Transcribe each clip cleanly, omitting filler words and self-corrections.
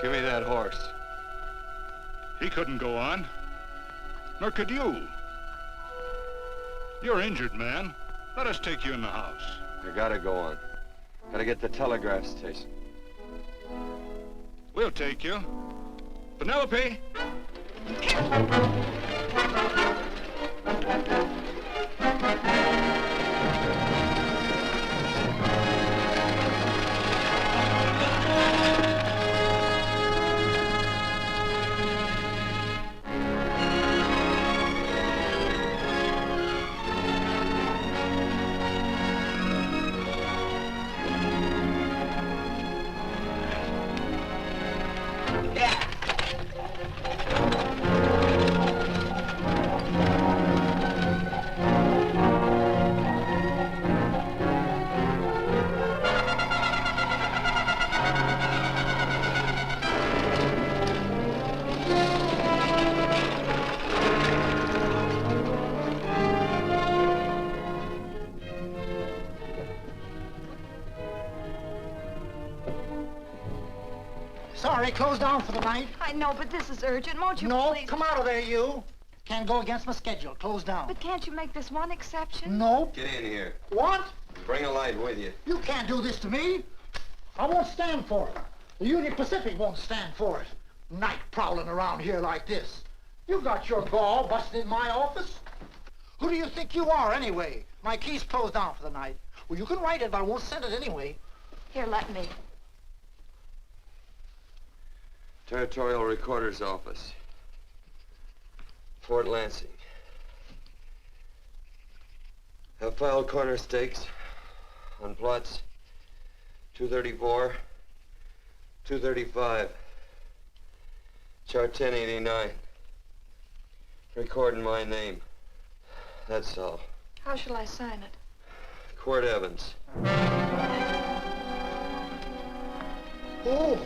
Give me that horse. He couldn't go on. Nor could you. You're injured, man. Let us take you in the house. I gotta go on. Gotta get to the telegraph station. We'll take you. Penelope! Sorry, closed down for the night. I know, but this is urgent. Won't you No, please? come out of there, you. Can't go against my schedule. Closed down. But can't you make this one exception? No. Get in here. What? Bring a light with you. You can't do this to me. I won't stand for it. The Union Pacific won't stand for it. Night prowling around here like this. You got your gall busting in my office? Who do you think you are, anyway? My key's closed down for the night. Well, you can write it, but I won't send it anyway. Here, let me. Territorial Recorder's Office. Fort Lansing. Have filed corner stakes on plots 234, 235, chart 1089. Recording my name. That's all. How shall I sign it? Quirt Evans. Oh.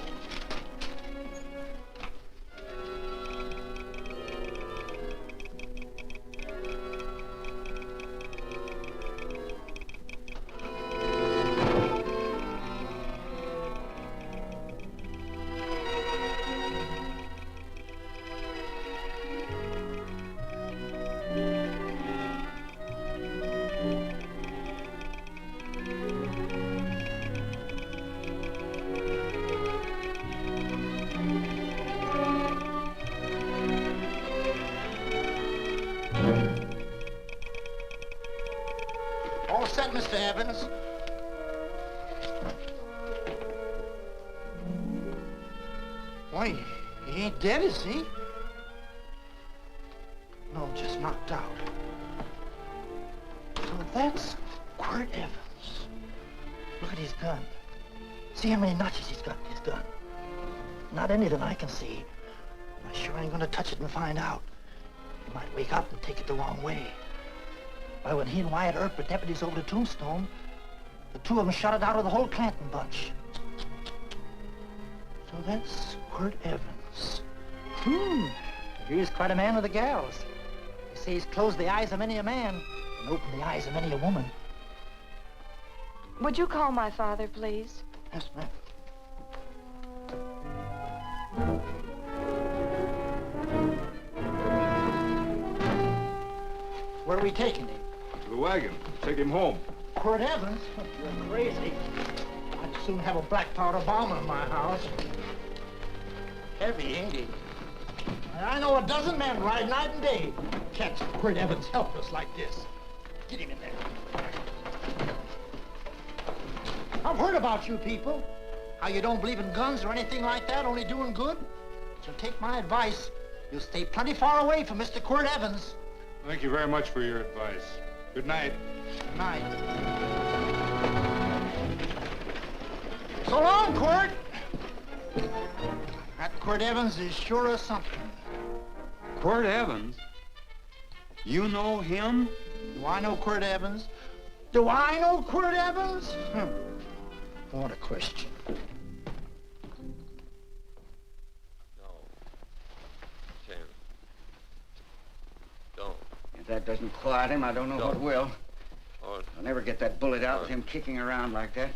All set, Mr. Evans. Why, he ain't dead, is he? No, just knocked out. So that's Quirt Evans. Look at his gun. See how many notches he's got in his gun. Not any that I can see. I sure ain't gonna touch it and find out. He might wake up and take it the wrong way. Why, when he and Wyatt Earp were deputies over to Tombstone, the two of them shot it out of the whole Clanton bunch. So that's Quirt Evans. He's quite a man with the gals. They say he's closed the eyes of many a man and opened the eyes of many a woman. Would you call my father, please? Yes, ma'am. Where are we taking him? To the wagon. Take him home. Quirt Evans? You're crazy. I'd soon have a black powder bomb in my house. Heavy, ain't he? I know a dozen men ride night and day. Catch Quirt Evans helpless like this. Get him in there. I've heard about you people. How you don't believe in guns or anything like that, only doing good. But you'll take my advice. You'll stay plenty far away from Mr. Quirt Evans. Thank you very much for your advice. Good night. Good night. So long, Quirt. That Quirt Evans is sure of something. Quirt Evans? You know him? Do I know Quirt Evans? Do I know Quirt Evans? What a question. No. Tim. Don't. If that doesn't quiet him, I don't know what will. Oh, I'll never get that bullet out with him kicking around like that.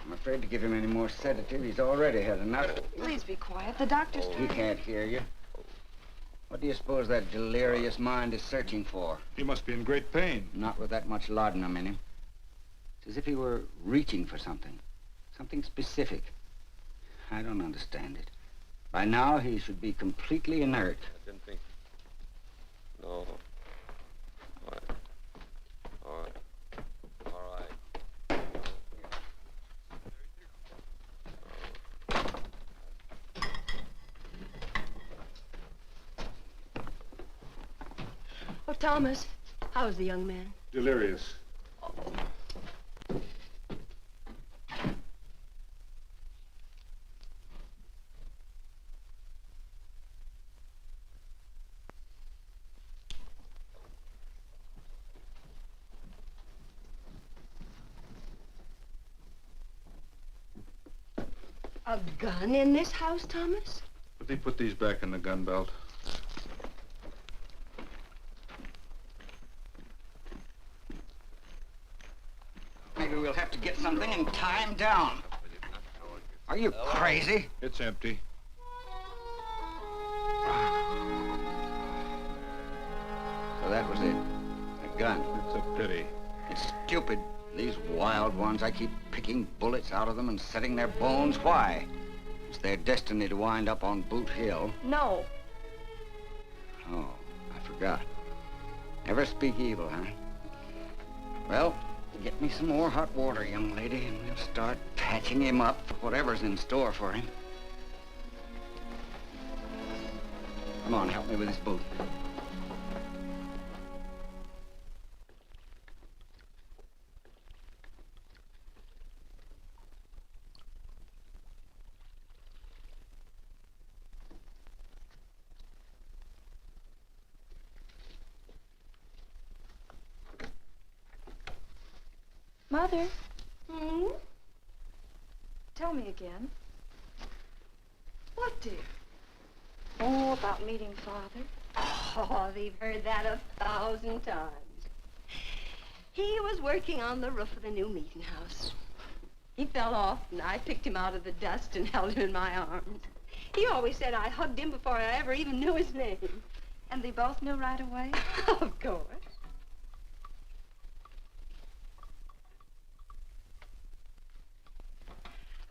I'm afraid to give him any more sedative. He's already had enough. Please be quiet. The doctor's He can't hear you. What do you suppose that delirious mind is searching for? He must be in great pain. Not with that much laudanum in him. It's as if he were reaching for something. Something specific. I don't understand it. By now, he should be completely inert. I didn't think. No. All right. All right. All right. Oh, Thomas, how's the young man? Delirious. A gun in this house, Thomas? But they put these back in the gun belt. Maybe we'll have to get something and tie him down. Are you crazy? It's empty. So that was it. A gun. It's a pity. It's stupid. These wild ones, I keep picking bullets out of them and setting their bones. Why? It's their destiny to wind up on Boot Hill. No. Oh, I forgot. Never speak evil, huh? Well, get me some more hot water, young lady, and we'll start patching him up for whatever's in store for him. Come on, help me with this boot. Mother, Hmm? tell me again. What, dear? Oh, about meeting Father. Oh, they've heard that 1,000 times. He was working on the roof of the new meeting house. He fell off, and I picked him out of the dust and held him in my arms. He always said I hugged him before I ever even knew his name. And they both knew right away? Of course.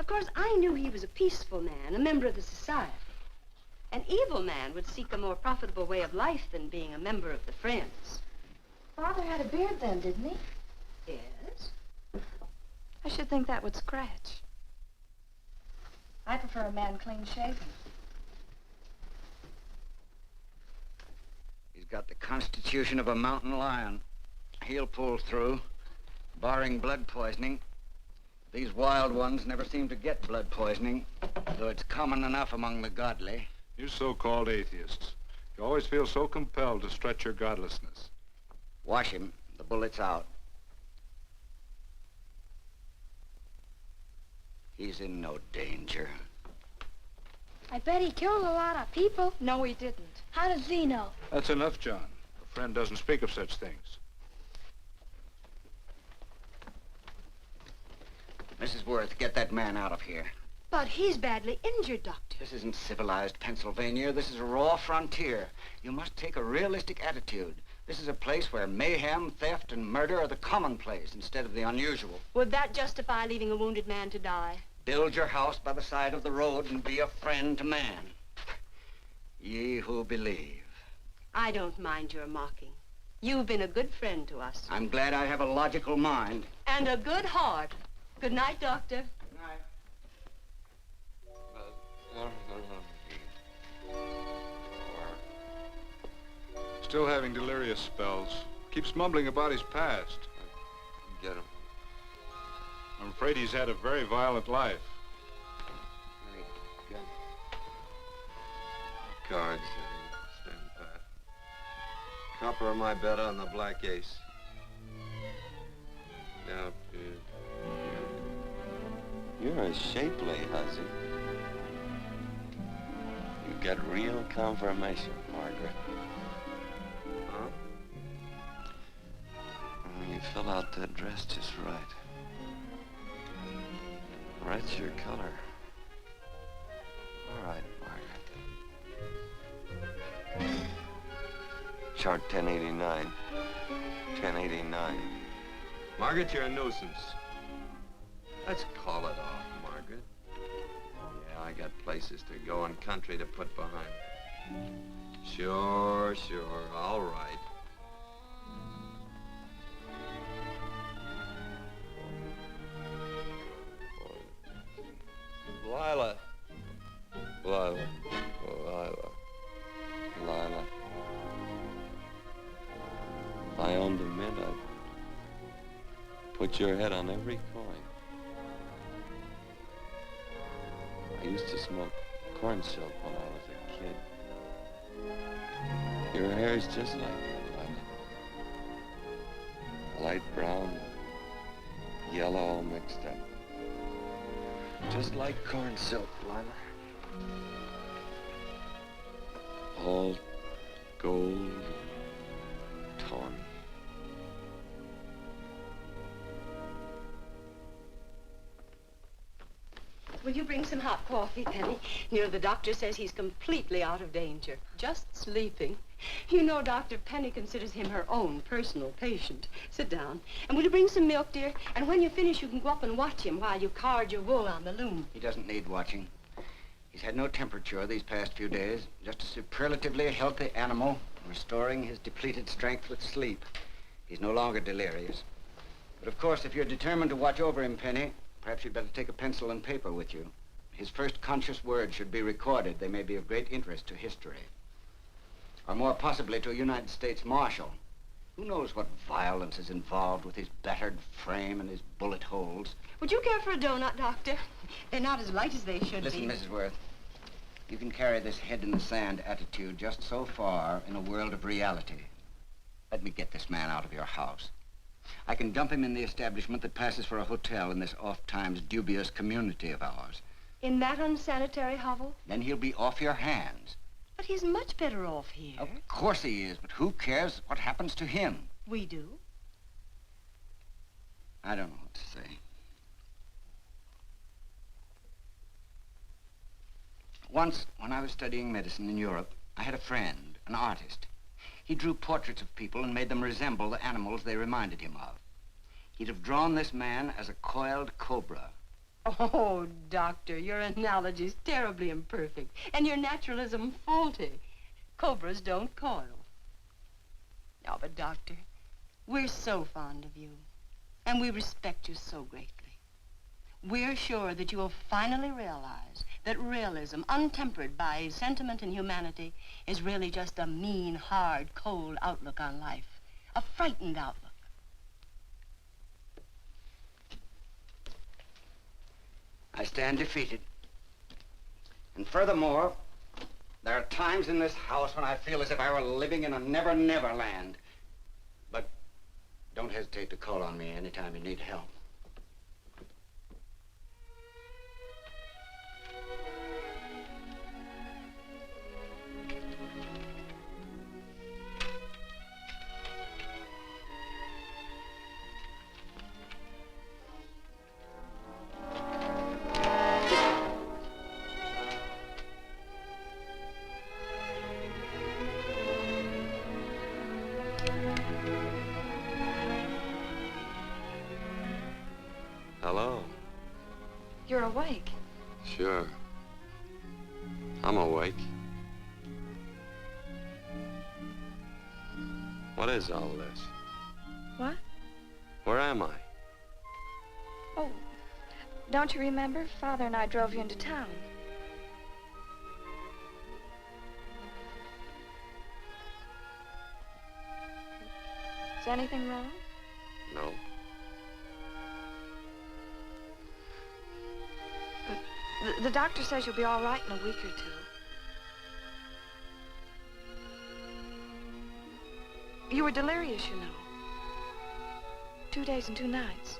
Of course, I knew he was a peaceful man, a member of the society. An evil man would seek a more profitable way of life than being a member of the Friends. Father had a beard then, didn't he? Yes? I should think that would scratch. I prefer a man clean shaven. He's got the constitution of a mountain lion. He'll pull through, barring blood poisoning. These wild ones never seem to get blood poisoning, though it's common enough among the godly. You so-called atheists. You always feel so compelled to stretch your godlessness. Wash him. The bullet's out. He's in no danger. I bet he killed a lot of people. No, he didn't. How does he know? That's enough, John. A friend doesn't speak of such things. Mrs. Worth, get that man out of here. But he's badly injured, Doctor. This isn't civilized Pennsylvania. This is a raw frontier. You must take a realistic attitude. This is a place where mayhem, theft, and murder are the commonplace instead of the unusual. Would that justify leaving a wounded man to die? Build your house by the side of the road and be a friend to man. Ye who believe. I don't mind your mocking. You've been a good friend to us. I'm glad I have a logical mind. And a good heart. Good night, Doctor. Good night. Still having delirious spells. Keeps mumbling about his past. Get him. I'm afraid he's had a very violent life. Cards. Stand pat. Copper am I better on the black ace? Now, you're a shapely hussy. You get real confirmation, Margaret. Huh? You fill out that dress just right. Red's your color. All right, Margaret. Chart 1089. 1089. Margaret, you're a nuisance. Let's call it off, Margaret. Yeah, I got places to go and country to put behind. Sure, all right. Lila. If I owned a mint, I'd put your head on every coin. I used to smoke corn silk when I was a kid. Your hair's just like that, Lila. Light brown, yellow all mixed up. Just like corn silk, Lila. All gold, tawny. Will you bring some hot coffee, Penny? You know, the doctor says he's completely out of danger. Just sleeping. You know, Dr. Penny considers him her own personal patient. Sit down. And will you bring some milk, dear? And when you finish, you can go up and watch him while you card your wool on the loom. He doesn't need watching. He's had no temperature these past few days. Just a superlatively healthy animal, restoring his depleted strength with sleep. He's no longer delirious. But of course, if you're determined to watch over him, Penny, perhaps you'd better take a pencil and paper with you. His first conscious words should be recorded. They may be of great interest to history. Or more possibly to a United States Marshal. Who knows what violence is involved with his battered frame and his bullet holes. Would you care for a donut, Doctor? They're not as light as they should Listen, be. Mrs. Worth. You can carry this head-in-the-sand attitude just so far in a world of reality. Let me get this man out of your house. I can dump him in the establishment that passes for a hotel in this oft-times dubious community of ours. In that unsanitary hovel? Then he'll be off your hands. But he's much better off here. Of course he is, but who cares what happens to him? We do. I don't know what to say. Once, when I was studying medicine in Europe, I had a friend, an artist. He drew portraits of people and made them resemble the animals they reminded him of. He'd have drawn this man as a coiled cobra. Oh, Doctor, your analogy's terribly imperfect, and your naturalism faulty. Cobras don't coil. No, but Doctor, we're so fond of you, and we respect you so greatly. We're sure that you will finally realize that realism, untempered by sentiment and humanity, is really just a mean, hard, cold outlook on life. A frightened outlook. I stand defeated. And furthermore, there are times in this house when I feel as if I were living in a never-never land. But don't hesitate to call on me anytime you need help. Hello. You're awake. Sure. I'm awake. What is all this? What? Where am I? Oh, don't you remember? Father and I drove you into town. Is anything wrong? No. The doctor says you'll be all right in a week or two. You were delirious, you know. 2 days and 2 nights.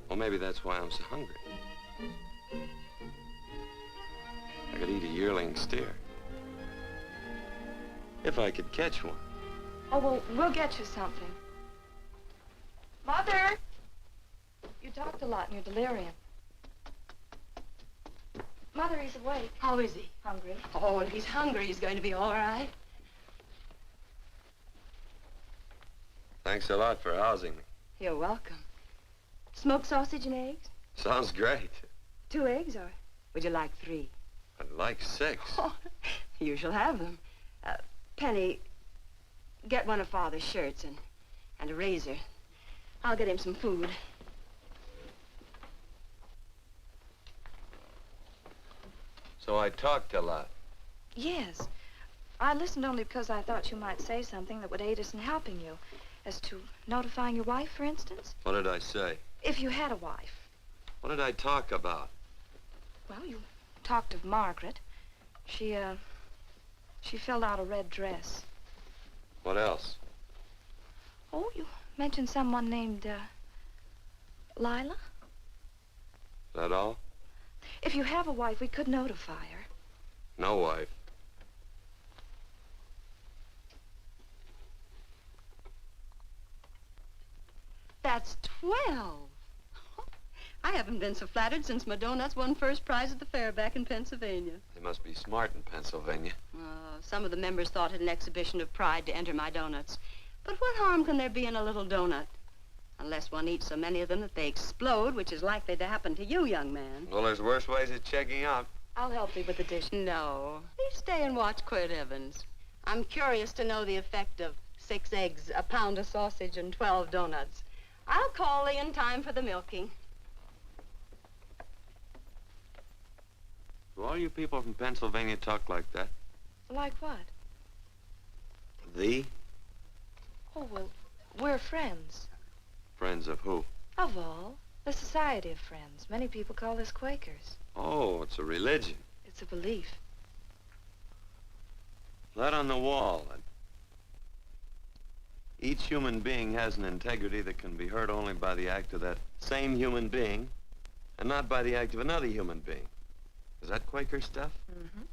Well, maybe that's why I'm so hungry. I could eat a yearling steer. If I could catch one. Oh, well, we'll get you something. Mother! You talked a lot in your delirium. Mother, he's awake. How is he? Hungry. Oh, if he's hungry, he's going to be all right. Thanks a lot for housing me. You're welcome. Smoked sausage and eggs? Sounds great. 2 eggs, or would you like 3? I'd like 6. Oh, you shall have them. Penny, get one of Father's shirts and a razor. I'll get him some food. So I talked a lot. Yes. I listened only because I thought you might say something that would aid us in helping you. As to notifying your wife, for instance. What did I say? If you had a wife. What did I talk about? Well, you talked of Margaret. She filled out a red dress. What else? Oh, you mentioned someone named, Lila? That all? If you have a wife, we could notify her. No wife. That's 12. I haven't been so flattered since my donuts won first prize at the fair back in Pennsylvania. They must be smart in Pennsylvania. Some of the members thought it an exhibition of pride to enter my donuts. But what harm can there be in a little donut? Unless one eats so many of them that they explode, which is likely to happen to you, young man. Well, there's worse ways of checking out. I'll help you with the dish. No. Please stay and watch Quirt Evans. I'm curious to know the effect of 6 eggs, a pound of sausage, and 12 donuts. I'll call Lee in time for the milking. Do all you people from Pennsylvania talk like that? Like what? Thee? Oh, well, we're friends. Friends of who? Of all. The Society of Friends. Many people call us Quakers. Oh, it's a religion. It's a belief. That on the wall. Each human being has an integrity that can be hurt only by the act of that same human being, and not by the act of another human being. Is that Quaker stuff? Mm-hmm.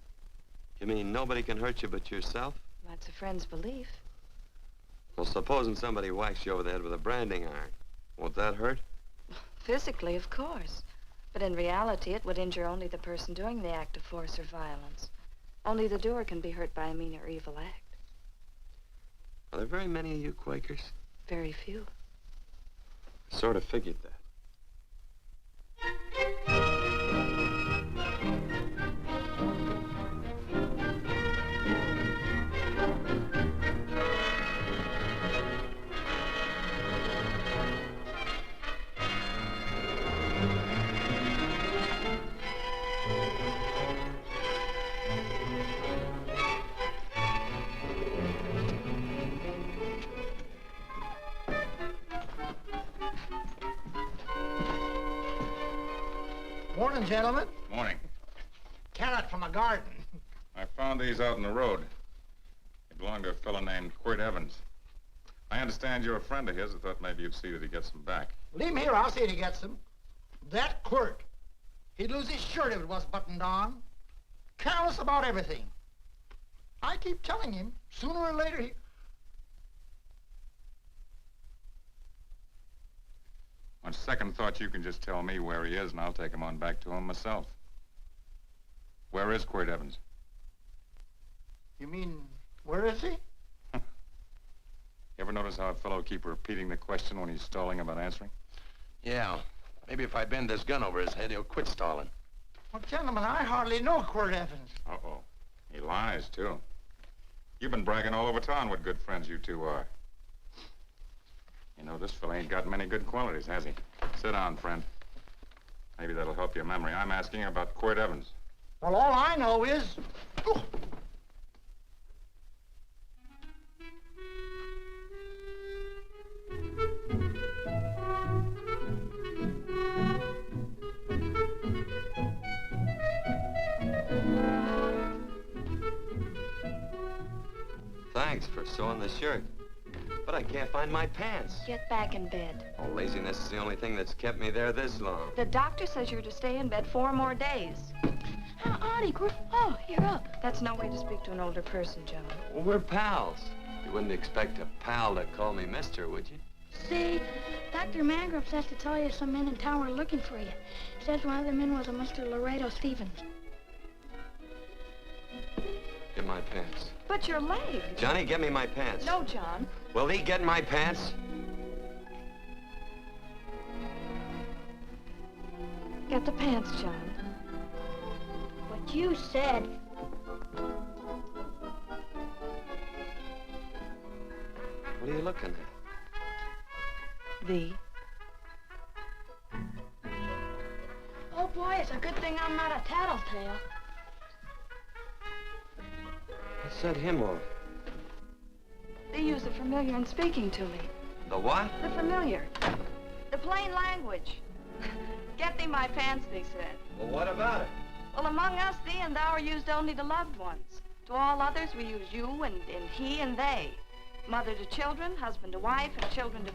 You mean nobody can hurt you but yourself? That's a friend's belief. Well, supposing somebody whacks you over the head with a branding iron. Won't that hurt? Physically, of course. But in reality, it would injure only the person doing the act of force or violence. Only the doer can be hurt by a mean or evil act. Are there very many of you Quakers? Very few. I sort of figured that. Morning, gentlemen. Morning. Carrot from a garden. I found these out in the road. They belong to a fellow named Quirt Evans. I understand you're a friend of his. I thought maybe you'd see that he gets them back. Leave him here, I'll see that he gets them. That Quirt. He'd lose his shirt if it was buttoned on. Careless about everything. I keep telling him, sooner or later he... On second thought, you can just tell me where he is, and I'll take him on back to him myself. Where is Quirt Evans? You mean, where is he? You ever notice how a fellow keep repeating the question when he's stalling about answering? Yeah. Maybe if I bend this gun over his head, he'll quit stalling. Well, gentlemen, I hardly know Quirt Evans. Uh-oh. He lies, too. You've been bragging all over town what good friends you two are. You know, this fella ain't got many good qualities, has he? Sit down, friend. Maybe that'll help your memory. I'm asking about Quirt Evans. Well, all I know is... Oh. Thanks for sewing the shirt. But I can't find my pants. Get back in bed. Oh, laziness is the only thing that's kept me there this long. The doctor says you're to stay in bed 4 more days. How oddie, Quirt. Oh, you're up. That's no way to speak to an older person, John. Well, we're pals. You wouldn't expect a pal to call me mister, would you? See, Dr. Mangrum says to tell you some men in town were looking for you. Says one of the men was a Mr. Laredo Stevens. Get my pants. But your leg. Johnny, get me my pants. No, John. Will he get my pants? Get the pants, John. What you said. What are you looking at? The. Oh, boy, it's a good thing I'm not a tattletale. What set him off? They use the familiar in speaking to me. The what? The familiar. The plain language. Get thee my pants, they said. Well, what about it? Well, among us, thee and thou are used only to loved ones. To all others, we use you and he and they. Mother to children, husband to wife, and children to...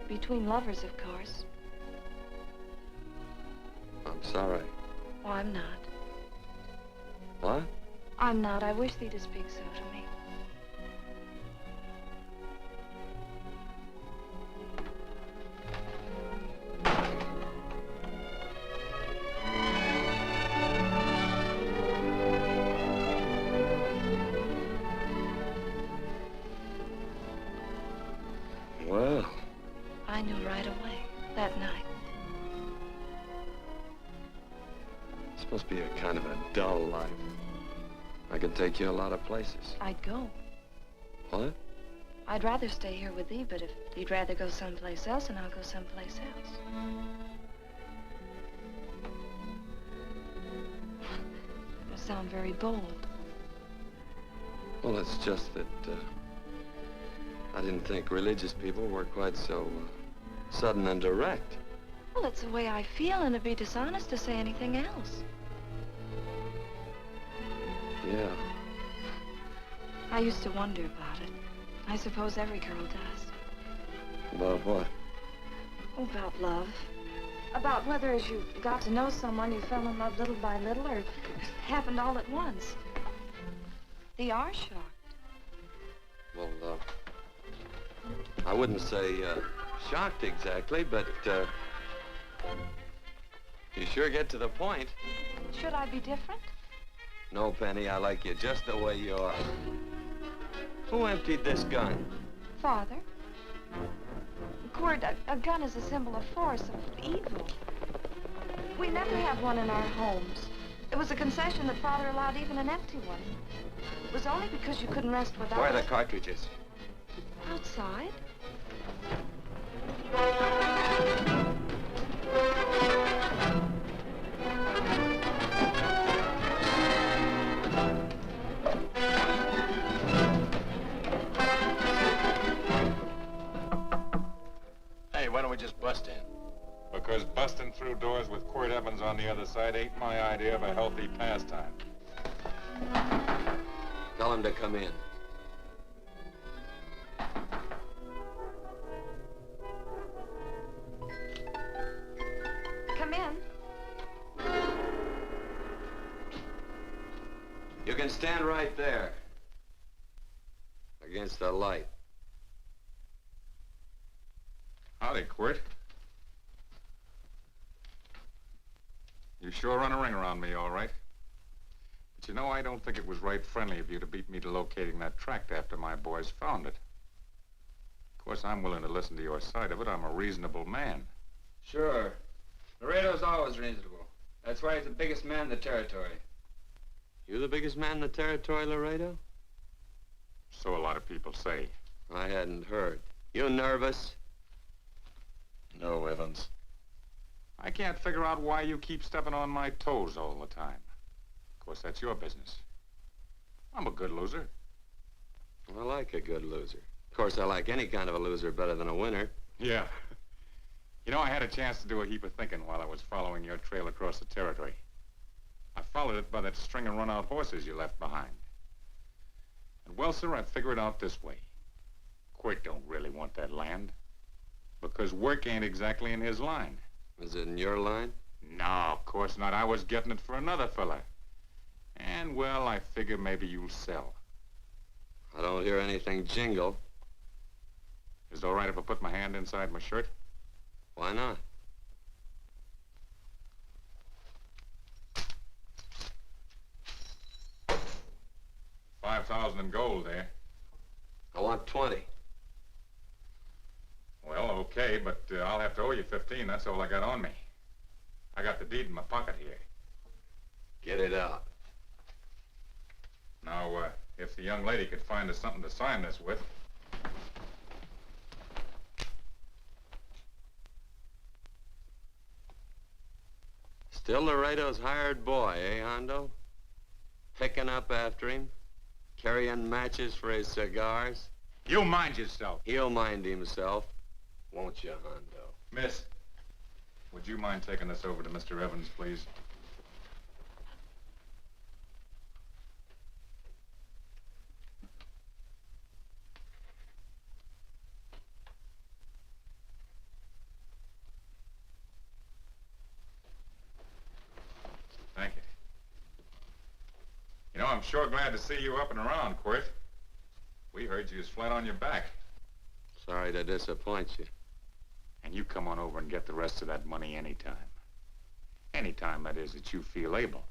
Between lovers, of course. I'm sorry. Oh, I'm not. What? I'm not. I wish thee to speak so to me. Well. I knew right away, that night. This must be a kind of a dull life. I could take you a lot of places. I'd go. What? I'd rather stay here with thee, but if you'd rather go someplace else, then I'll go someplace else. That must sound very bold. Well, it's just that, I didn't think religious people were quite so, sudden and direct. Well, it's the way I feel, and it'd be dishonest to say anything else. Yeah. I used to wonder about it. I suppose every girl does. About what? Oh, about love. About whether as you got to know someone, you fell in love little by little, or it happened all at once. They are shocked. Well, I wouldn't say, shocked exactly, but, you sure get to the point. Should I be different? No, Penny, I like you just the way you are. Who emptied this gun? Father. Quirt, a gun is a symbol of force, of evil. We never had one in our homes. It was a concession that Father allowed even an empty one. It was only because you couldn't rest without Where are the it. cartridges? Outside. Hey, why don't we just bust in? Because busting through doors with Quirt Evans on the other side ain't my idea of a healthy pastime. Tell him to come in. Come in. You can stand right there. Against the light. Howdy, Quirt. You sure run a ring around me, all right. But you know, I don't think it was right friendly of you to beat me to locating that tract after my boys found it. Of course, I'm willing to listen to your side of it. I'm a reasonable man. Sure. Laredo's always reasonable. That's why he's the biggest man in the territory. You the biggest man in the territory, Laredo? So a lot of people say. I hadn't heard. You nervous? No, Evans. I can't figure out why you keep stepping on my toes all the time. Of course, that's your business. I'm a good loser. I like a good loser. Of course, I like any kind of a loser better than a winner. Yeah. You know, I had a chance to do a heap of thinking while I was following your trail across the territory. I followed it by that string of run-out horses you left behind. And, well, sir, I figured it out this way. Quirt don't really want that land. Because work ain't exactly in his line. Is it in your line? No, of course not. I was getting it for another fella. And, well, I figure maybe you'll sell. I don't hear anything jingle. Is it all right if I put my hand inside my shirt? Why not? $5,000 in gold, eh? I want 20. Well, okay, but I'll have to owe you 15. That's all I got on me. I got the deed in my pocket here. Get it out. Now, if the young lady could find us something to sign this with. Still Laredo's hired boy, eh, Hondo? Picking up after him, carrying matches for his cigars. You mind yourself. He'll mind himself, won't you, Hondo? Miss, would you mind taking this over to Mr. Evans, please? Thank you. You know, I'm sure glad to see you up and around, Quirt. We heard you was flat on your back. Sorry to disappoint you. And you come on over and get the rest of that money anytime. Anytime, that is, that you feel able.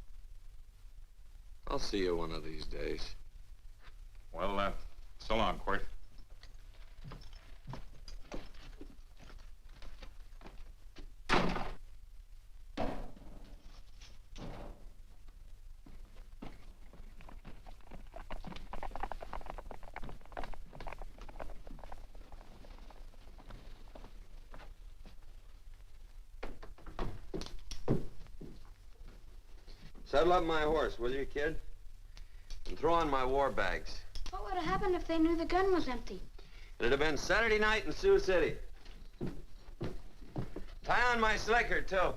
I'll see you one of these days. Well, so long, Quirt. Saddle up my horse, will you, kid? And throw on my war bags. What would have happened if they knew the gun was empty? It'd have been Saturday night in Sioux City. Tie on my slicker, too.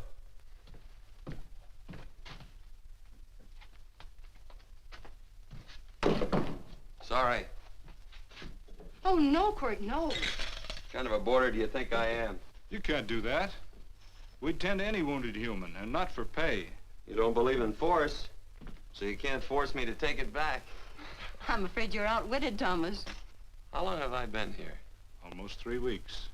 Sorry. Oh, no, Quirt, no. What kind of a boarder do you think I am? You can't do that. We'd tend to any wounded human, and not for pay. You don't believe in force, so you can't force me to take it back. I'm afraid you're outwitted, Thomas. How long have I been here? Almost 3 weeks.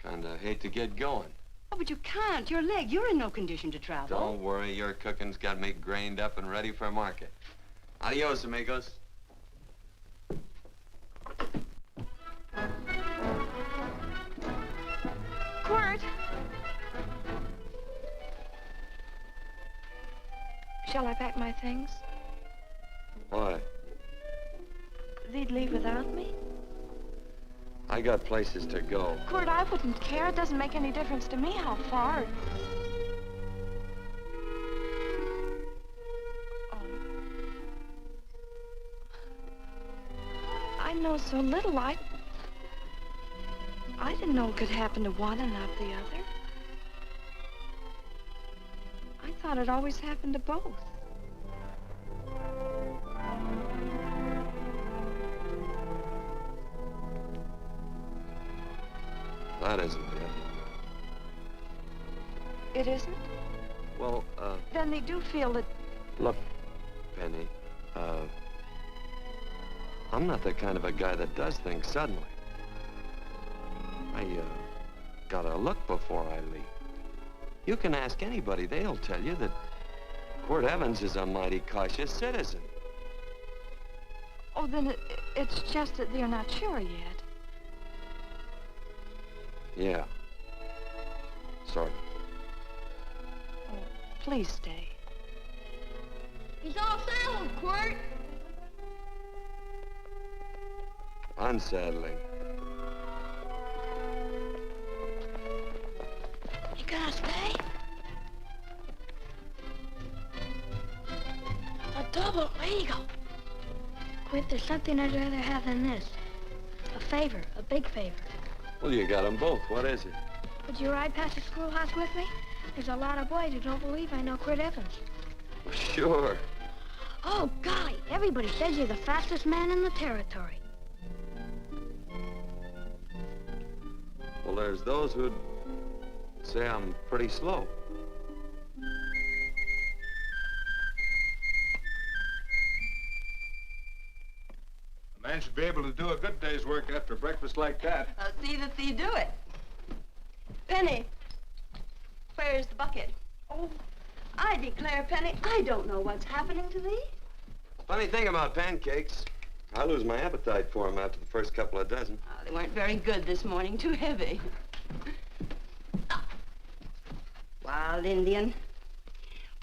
Kinda hate to get going. Oh, but you can't. Your leg, you're in no condition to travel. Don't worry, your cooking's got me grained up and ready for market. Adios, amigos. Quirt! Shall I pack my things? Why? They'd leave without me? I got places to go. Quirt, I wouldn't care. It doesn't make any difference to me how far. Oh. I know so little. I didn't know it could happen to one and not the other. I thought it always happened to both. That isn't it. It isn't? Well, Then they do feel that... look, Penny, I'm not the kind of a guy that does things suddenly. I, gotta look before I leave. You can ask anybody, they'll tell you that Quirt Evans is a mighty cautious citizen. Oh, then it's just that they're not sure yet. Yeah. Sort of. Oh, please stay. He's all saddled, Quirt. Unsettling. You gonna stay? A double eagle. Quit, there's something I'd rather have than this. A favor, a big favor. Well, you got them both. What is it? Would you ride past the schoolhouse with me? There's a lot of boys who don't believe I know Quirt Evans. Sure. Oh, golly, everybody says you're the fastest man in the territory. Well, there's those who'd say I'm pretty slow. A man should be able to do a good day's day's work after breakfast like that. See that thee do it. Penny, where's the bucket? Oh, I declare, Penny, I don't know what's happening to thee. Funny thing about pancakes, I lose my appetite for them after the first couple of dozen. Oh, they weren't very good this morning, too heavy. Wild Indian,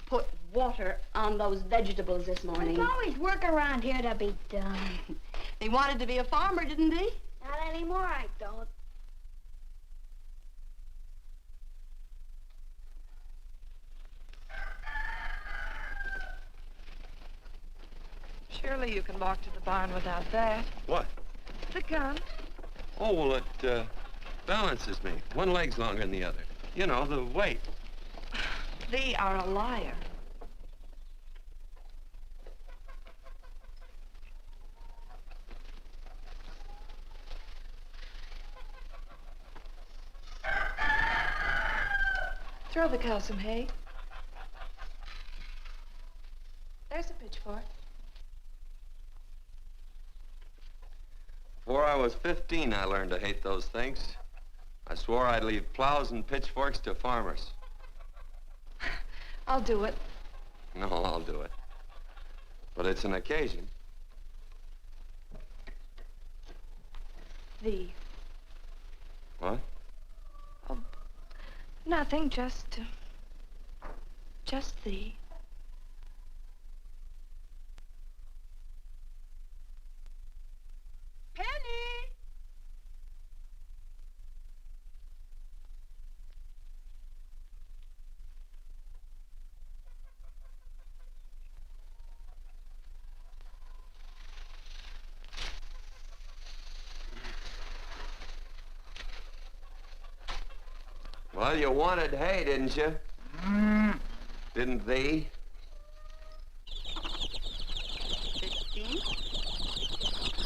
put water on those vegetables this morning. There's always work around here to be done. He wanted to be a farmer, didn't he? Not anymore, I don't. Surely you can walk to the barn without that. What? The gun. Oh, well, it balances me. One leg's longer than the other. You know, the weight. Thee are a liar. Throw the cow some hay. There's a pitchfork. Before I was 15, I learned to hate those things. I swore I'd leave plows and pitchforks to farmers. I'll do it. No, I'll do it. But it's an occasion. Thee. What? Oh, nothing, just thee. Penny! Well, you wanted hay, didn't you? Didn't thee? 15?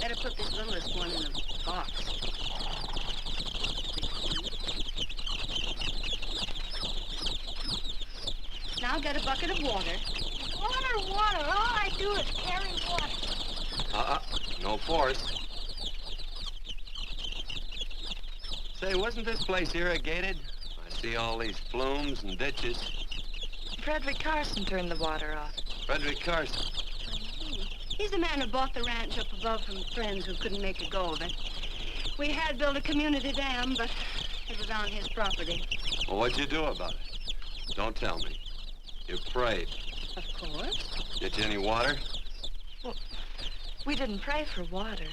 Better put this littlest one in a box. 16. Now get a bucket of water. Water, water. All I do is carry water. No force. Say, wasn't this place irrigated? I see all these flumes and ditches. Frederick Carson turned the water off. Frederick Carson. He's the man who bought the ranch up above from friends who couldn't make a go of it. We had built a community dam, but it was on his property. Well, what'd you do about it? Don't tell me. You prayed. Of course. Get you any water? Well, we didn't pray for water.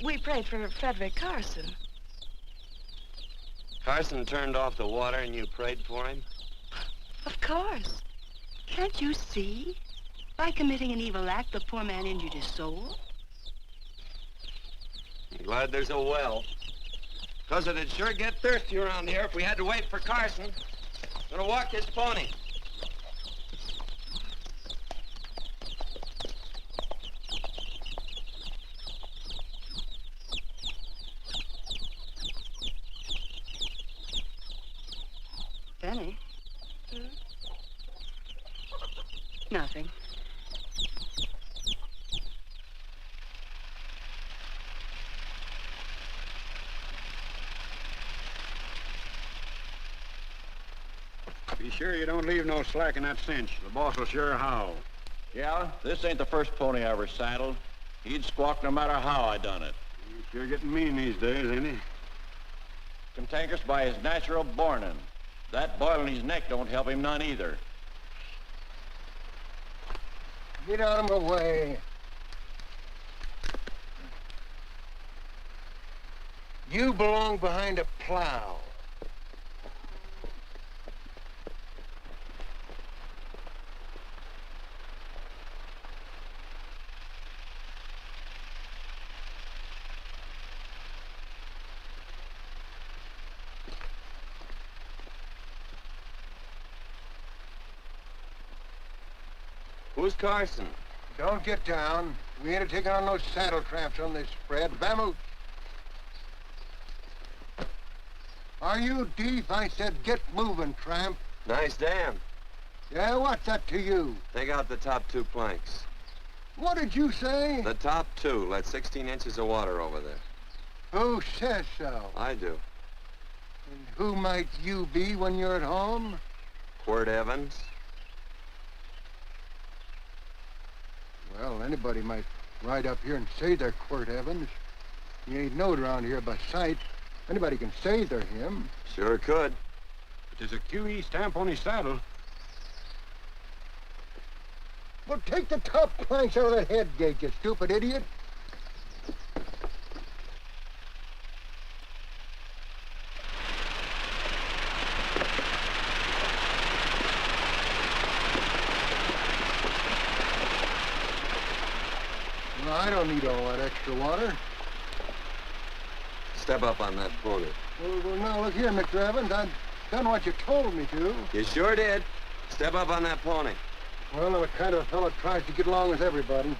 We prayed for Frederick Carson. Carson turned off the water and you prayed for him? Of course. Can't you see? By committing an evil act, the poor man injured his soul. I'm glad there's a well. Because it'd sure get thirsty around here if we had to wait for Carson. Gonna walk his pony. Benny? Nothing. Be sure you don't leave no slack in that cinch. The boss will sure howl. Yeah, this ain't the first pony I ever saddled. He'd squawk no matter how I done it. He's sure getting mean these days, ain't he? Cantankerous by his natural bornin'. That boil in his neck don't help him none either. Get out of my way. You belong behind a plow. Who's Carson? Don't get down. We ain't taking on no saddle tramps on this spread. Vamoose. Are you deep? I said get moving, tramp. Nice dam. Yeah, what's that to you? Take out the top 2 planks. What did you say? The top 2. Let 16 inches of water over there. Who says so? I do. And who might you be when you're at home? Quirt Evans. Well, anybody might ride up here and say they're Quirt Evans. He ain't known around here by sight. Anybody can say they're him. Sure could. There's a QE stamp on his saddle. Well, take the top planks out of that head gate, you stupid idiot. Well, I don't need all that extra water. Step up on that pony. Well, now, look here, Mr. Evans. I've done what you told me to. You sure did. Step up on that pony. Well, I'm the kind of fellow that tries to get along with everybody.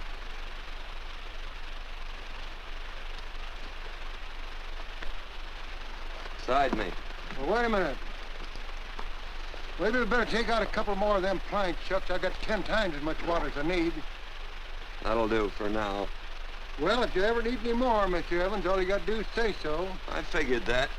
Side me. Well, wait a minute. Maybe we better take out a couple more of them planks, Chucks. I got 10 times as much water as I need. That'll do for now. Well, if you ever need any more, Mr. Evans, all you got to do is say so. I figured that.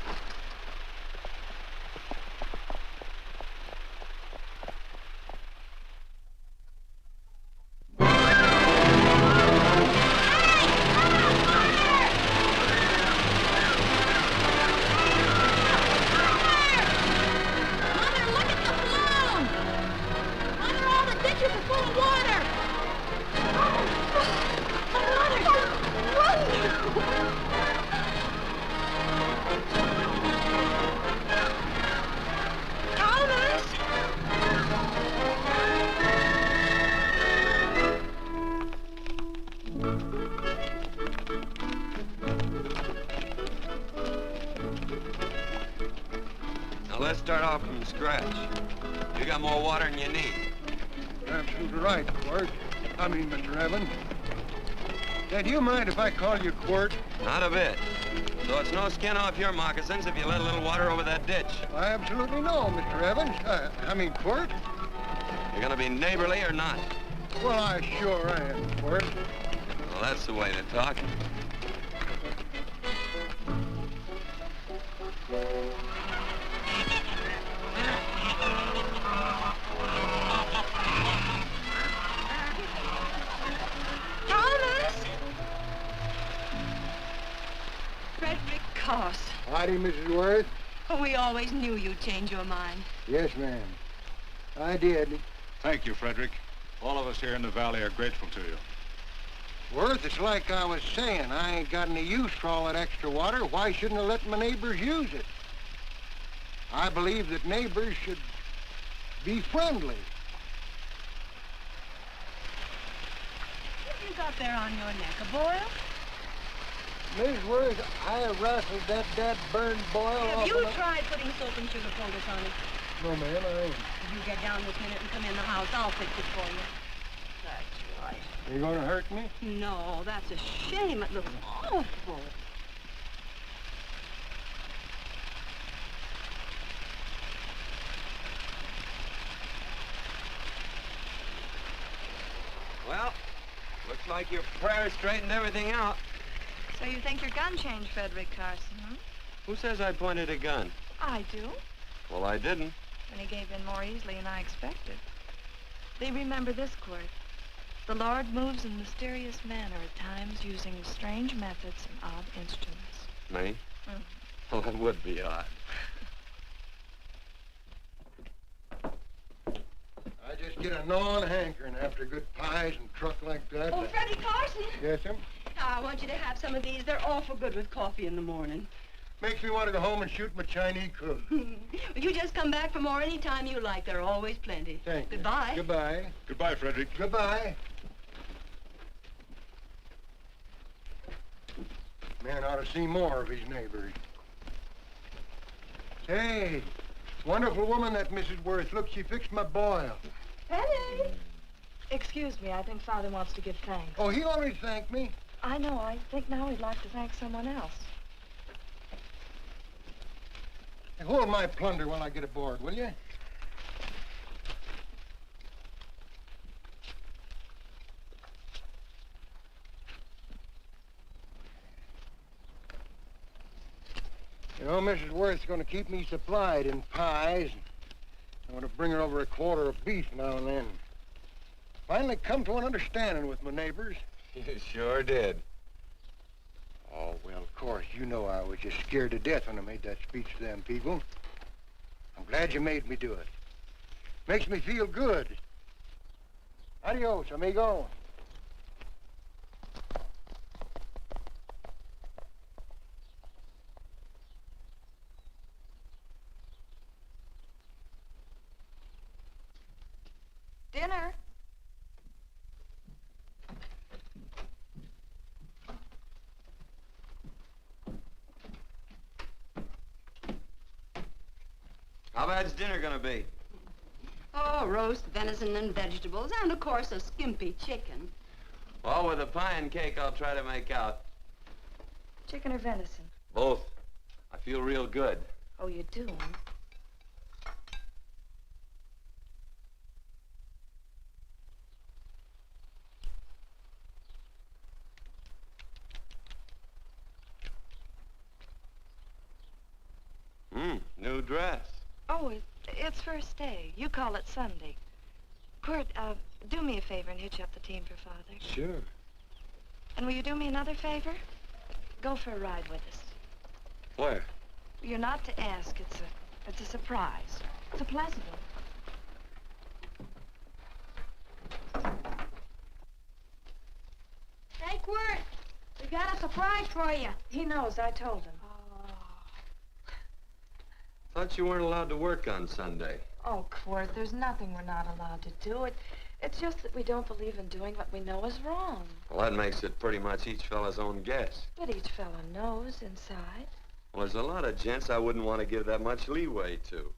Let's start off from scratch. You got more water than you need. You're absolutely right, Quirt. I mean, Mr. Evans. Hey, do you mind if I call you Quirt? Not a bit. So it's no skin off your moccasins if you let a little water over that ditch. I absolutely know, Mr. Evans. I mean, Quirt. You're gonna be neighborly or not? Well, I sure am, Quirt. Well, that's the way to talk. Howdy, Mrs. Worth. Oh, we always knew you'd change your mind. Yes, ma'am. I did. Thank you, Frederick. All of us here in the valley are grateful to you. Worth, it's like I was saying. I ain't got any use for all that extra water. Why shouldn't I let my neighbors use it? I believe that neighbors should be friendly. What have you got there on your neck, a boil? Miss Worth, I rustled that burned boil off. Have you tried putting soap and sugar poultice on it? No, ma'am, I ain't. If you get down this minute and come in the house, I'll fix it for you. That's right. Are you going to hurt me? No, that's a shame. It looks awful. Well, looks like your prayer straightened everything out. So you think your gun changed Frederick Carson, huh? Who says I pointed a gun? I do. Well, I didn't. And he gave in more easily than I expected. They remember this, Quirt. The Lord moves in mysterious manner at times using strange methods and odd instruments. Me? Mm. Well, that would be odd. I just get a gnawing hankering after good pies and truck like that. Oh, Freddie Carson. Yes, ma'am? I want you to have some of these. They're awful good with coffee in the morning. Makes me want to go home and shoot my Chinese cook. You just come back for more any time you like. There are always plenty. Thank you. Goodbye. Goodbye. Goodbye, Frederick. Goodbye. Man ought to see more of his neighbors. Hey, wonderful woman, that Mrs. Worth. Look, she fixed my boil. Penny! Excuse me, I think Father wants to give thanks. Oh, he already thanked me. I know. I think now he'd like to thank someone else. Hey, hold my plunder while I get aboard, will you? You know, Mrs. Worth's going to keep me supplied in pies. I'm going to bring her over a quarter of beef now and then. Finally come to an understanding with my neighbors. You sure did. Oh, well, of course, you know I was just scared to death when I made that speech to them people. I'm glad you made me do it. Makes me feel good. Adios, amigo. Dinner. How bad's dinner gonna be? Oh, roast venison and vegetables, and of course a skimpy chicken. Well, with a pie and cake, I'll try to make out. Chicken or venison? Both. I feel real good. Oh, you do? New dress. Oh, it's first day. You call it Sunday. Quirt, do me a favor and hitch up the team for Father. Sure. And will you do me another favor? Go for a ride with us. Where? You're not to ask. It's a surprise. It's a pleasant one. Hey, Quirt, we got a surprise for you. He knows. I told him. Thought you weren't allowed to work on Sunday. Oh, Quirt, there's nothing we're not allowed to do. It's just that we don't believe in doing what we know is wrong. Well, that makes it pretty much each fella's own guess. But each fella knows inside. Well, there's a lot of gents I wouldn't want to give that much leeway to.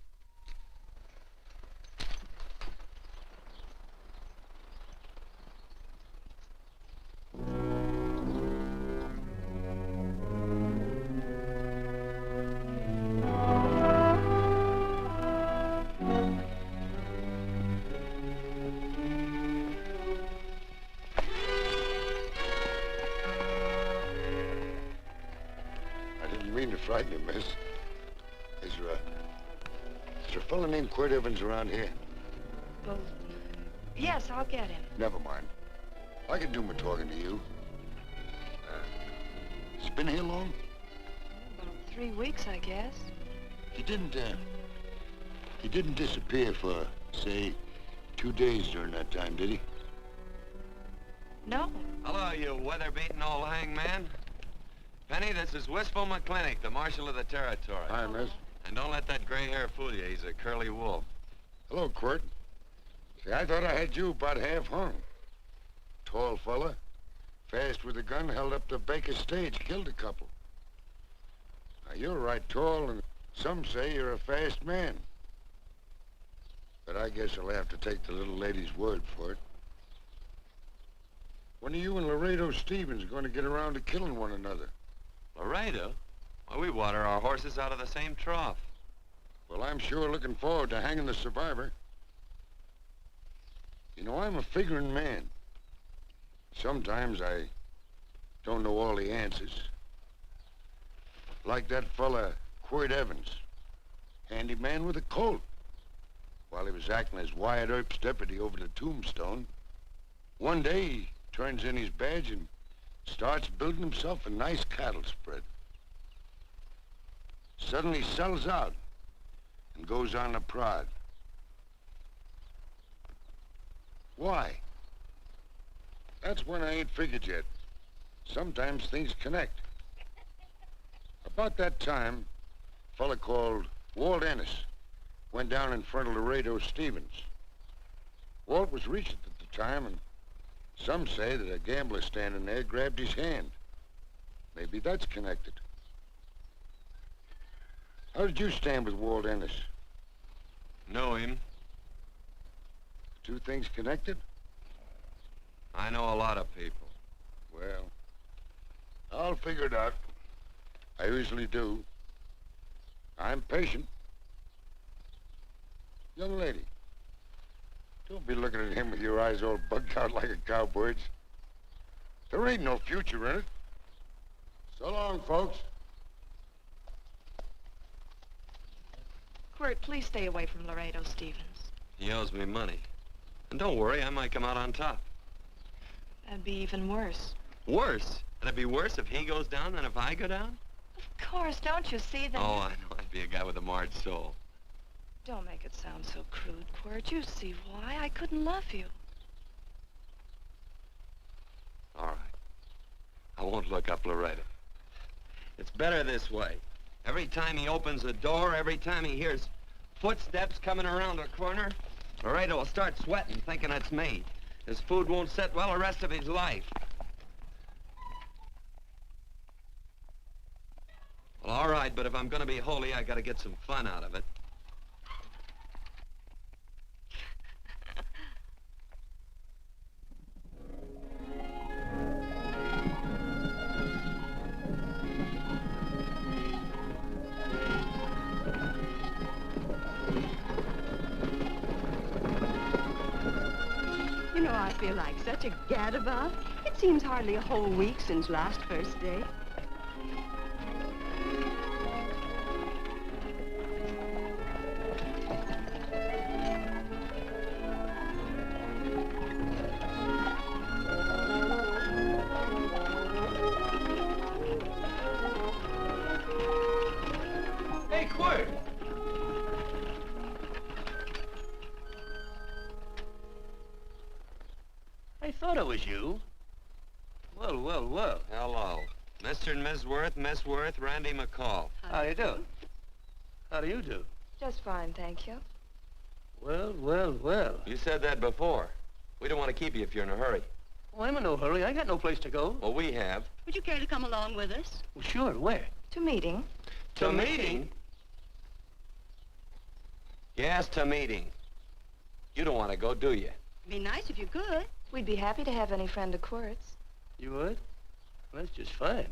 Frighten you, miss. Is there a fella named Quirt Evans around here? Well, yes, I'll get him. Never mind. I can do my talking to you. Has he been here long? About 3 weeks, I guess. He didn't disappear for, say, 2 days during that time, did he? No. Hello, you weather-beaten old hangman. Penny, this is Wistful McClintock, the Marshal of the Territory. Hi, miss. And don't let that gray hair fool you. He's a curly wolf. Hello, Quirt. See, I thought I had you about half hung. Tall fella, fast with a gun, held up the Baker stage, killed a couple. Now, you're right tall, and some say you're a fast man. But I guess I'll have to take the little lady's word for it. When are you and Laredo Stevens going to get around to killing one another? Laredo? Well, we water our horses out of the same trough. Well, I'm sure looking forward to hanging the survivor. You know, I'm a figuring man. Sometimes I don't know all the answers. Like that fella, Quirt Evans. Handy man with a Colt. While he was acting as Wyatt Earp's deputy over the Tombstone, one day he turns in his badge and starts building himself a nice cattle spread. Suddenly sells out and goes on a prod. Why? That's when I ain't figured yet. Sometimes things connect. About that time, a fella called Walt Ennis went down in front of Laredo Stevens. Walt was Regent at the time, and some say that a gambler standing there grabbed his hand. Maybe that's connected. How did you stand with Walt Ennis? Know him. Two things connected? I know a lot of people. Well, I'll figure it out. I usually do. I'm patient. Young lady, don't be looking at him with your eyes all bugged out like a cowbird's. There ain't no future in it. So long, folks. Quirt, please stay away from Laredo Stevens. He owes me money. And don't worry, I might come out on top. That'd be even worse. Worse? It'd be worse if he goes down than if I go down? Of course, don't you see that? Oh, I know. I'd be a guy with a marred soul. Don't make it sound so crude, Quirt. You see why. I couldn't love you. All right. I won't look up Laredo. It's better this way. Every time he opens the door, every time he hears footsteps coming around the corner, Laredo will start sweating, thinking it's me. His food won't sit well the rest of his life. Well, all right, but if I'm gonna be holy, I gotta get some fun out of it. You know, I feel like such a gadabout. It seems hardly a whole week since last first day. Hey, Quirt! I thought it was you. Well, well, well. Hello. Mr. and Miss Worth, Miss Worth, Randy McCall. How do you do? How do you do? Just fine, thank you. Well, well, well. You said that before. We don't want to keep you if you're in a hurry. Oh, I'm in no hurry. I got no place to go. Well, we have. Would you care to come along with us? Well, sure. Where? To meeting. To meeting? Yes, to meeting. You don't want to go, do you? Be nice if you could. We'd be happy to have any friend of Quirt's. You would? Well, that's just fine.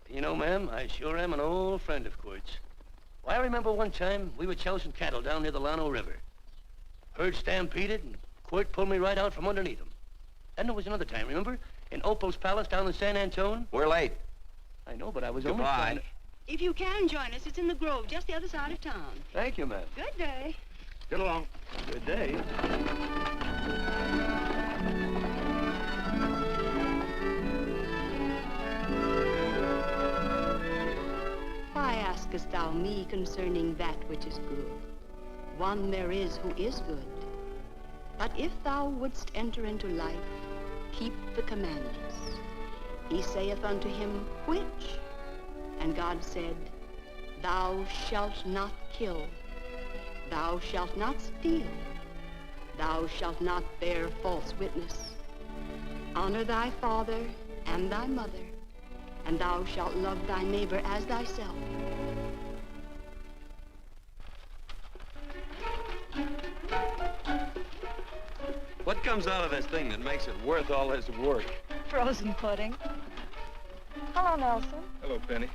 You know, ma'am, I sure am an old friend of Quirt's. Why, I remember one time we were chousing cattle down near the Llano River. Herd stampeded, and Quirt pulled me right out from underneath him. Then there was another time, remember? In Opal's Palace down in San Antone? We're late. I know, but I was only Goodbye. trying to... If you can join us, it's in the Grove, just the other side of town. Thank you, ma'am. Good day. Get along. Good day. Why askest thou me concerning that which is good? One there is who is good. But if thou wouldst enter into life, keep the commandments. He saith unto him, which? And God said, thou shalt not kill. Thou shalt not steal. Thou shalt not bear false witness. Honor thy father and thy mother, and thou shalt love thy neighbor as thyself. What comes out of this thing that makes it worth all this work? Frozen pudding. Hello, Nelson. Hello, Penny.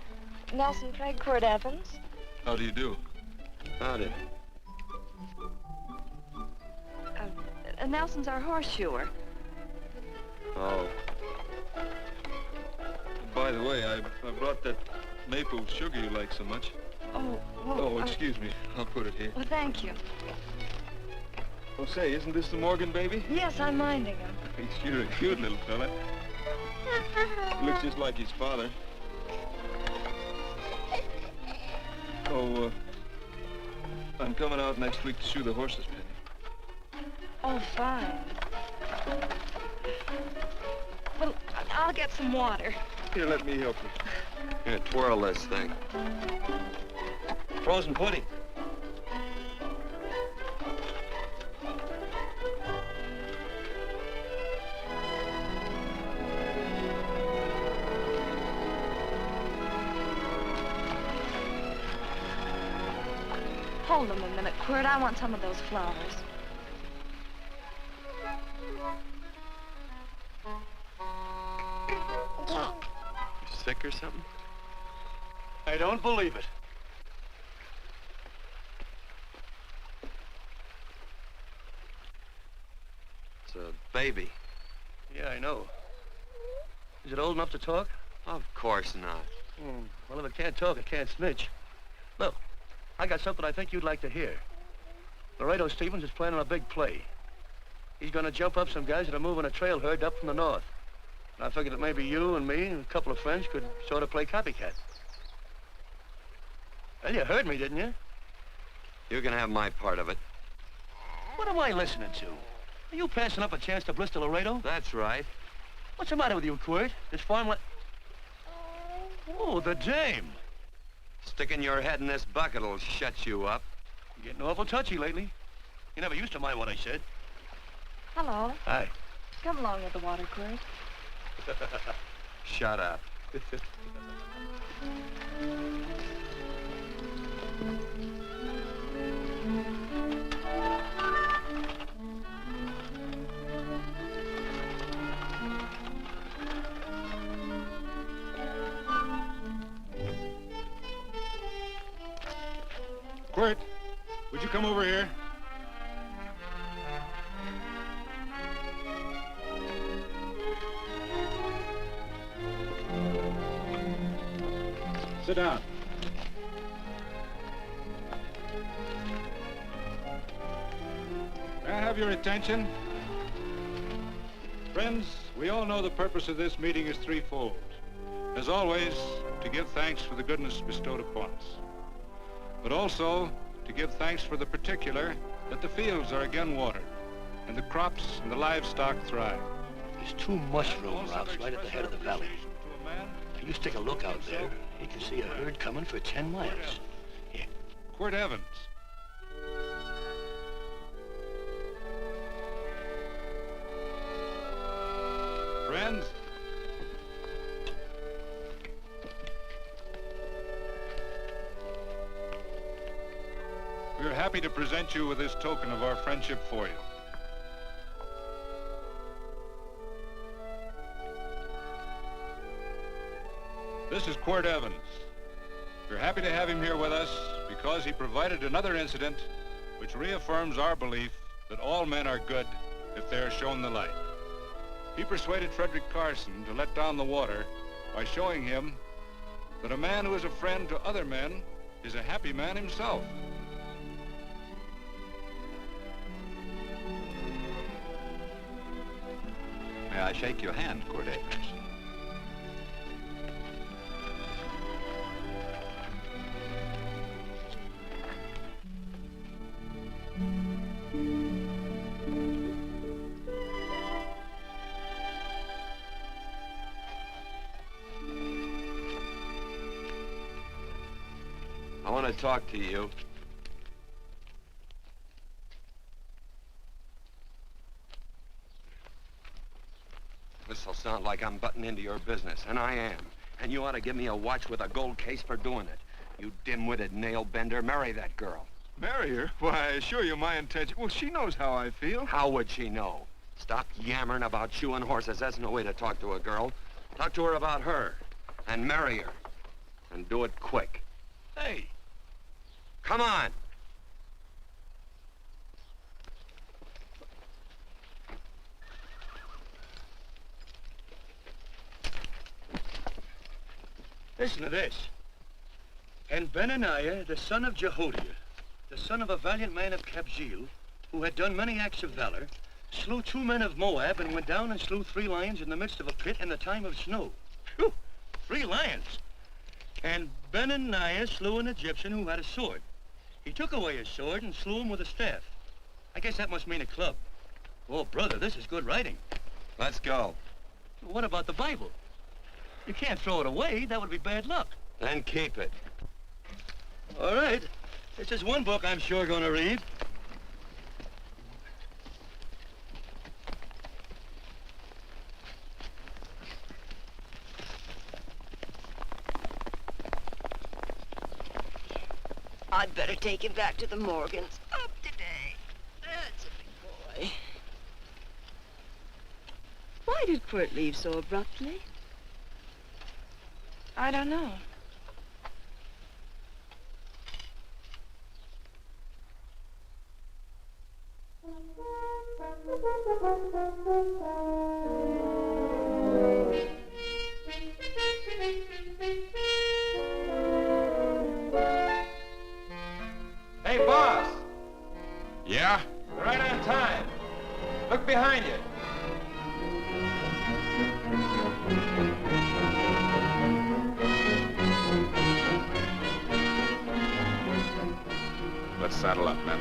Nelson Craig, Quirt Evans. How do you do? Howdy. Nelson's our horseshoer. Oh. By the way, I brought that maple sugar you like so much. Oh, well, Oh, excuse me. I'll put it here. Well, thank you. Oh, say, isn't this the Morgan baby? Yes, I'm minding him. He's sure a cute little fella. Looks just like his father. Oh, I'm coming out next week to shoe the horses, Penny. Oh, fine. Well, I'll get some water. Here, let me help you. Here, twirl this thing. Frozen pudding. Hold them a minute, Quirt. I want some of those flowers. You sick or something? I don't believe it. It's a baby. Yeah, I know. Is it old enough to talk? Of course not. Well, if it can't talk, it can't snitch. Look, I got something I think you'd like to hear. Laredo Stevens is planning a big play. He's gonna jump up some guys that are moving a trail herd up from the north. And I figured that maybe you and me and a couple of friends could sort of play copycat. Well, you heard me, didn't you? You can have my part of it. What am I listening to? Are you passing up a chance to blister Laredo? That's right. What's the matter with you, Quirt? This farm Oh, the dame. Sticking your head in this bucket'll shut you up. You're getting awful touchy lately. You never used to mind what I said. Hello. Hi. Come along with the water, Quirt. Shut up. Quirt, would you come over here? Sit down. May I have your attention? Friends, we all know the purpose of this meeting is threefold. As always, to give thanks for the goodness bestowed upon us, but also to give thanks for the particular that the fields are again watered and the crops and the livestock thrive. There's two mushroom rocks right at the head of the valley. If you stick a look out there, you can see a herd coming for 10 miles. Here. Quirt Evans. Friends, we are happy to present you with this token of our friendship for you. This is Quirt Evans. We're happy to have him here with us because he provided another incident which reaffirms our belief that all men are good if they are shown the light. He persuaded Frederick Carson to let down the water by showing him that a man who is a friend to other men is a happy man himself. May I shake your hand, Quirt Evans? I want to talk to you. This'll sound like I'm butting into your business, and I am. And you ought to give me a watch with a gold case for doing it. You dim-witted nail-bender, marry that girl. Marry her? Why, I assure you my intention... Well, she knows how I feel. How would she know? Stop yammering about shoeing horses. That's no way to talk to a girl. Talk to her about her, and marry her. And do it quick. Hey. Come on. Listen to this. And Benaniah, the son of Jehoiada, the son of a valiant man of Kabzeel, who had done many acts of valor, slew 2 men of Moab and went down and slew 3 lions in the midst of a pit in the time of snow. Phew! 3 lions. And Benaniah slew an Egyptian who had a sword. He took away his sword and slew him with a staff. I guess that must mean a club. Oh, brother, this is good writing. Let's go. What about the Bible? You can't throw it away. That would be bad luck. Then keep it. All right. This is one book I'm sure going to read. I'd better take him back to the Morgans. Up today. That's a big boy. Why did Quirt leave so abruptly? I don't know. Hey, boss. Yeah? You're right on time. Look behind you. Let's saddle up, men.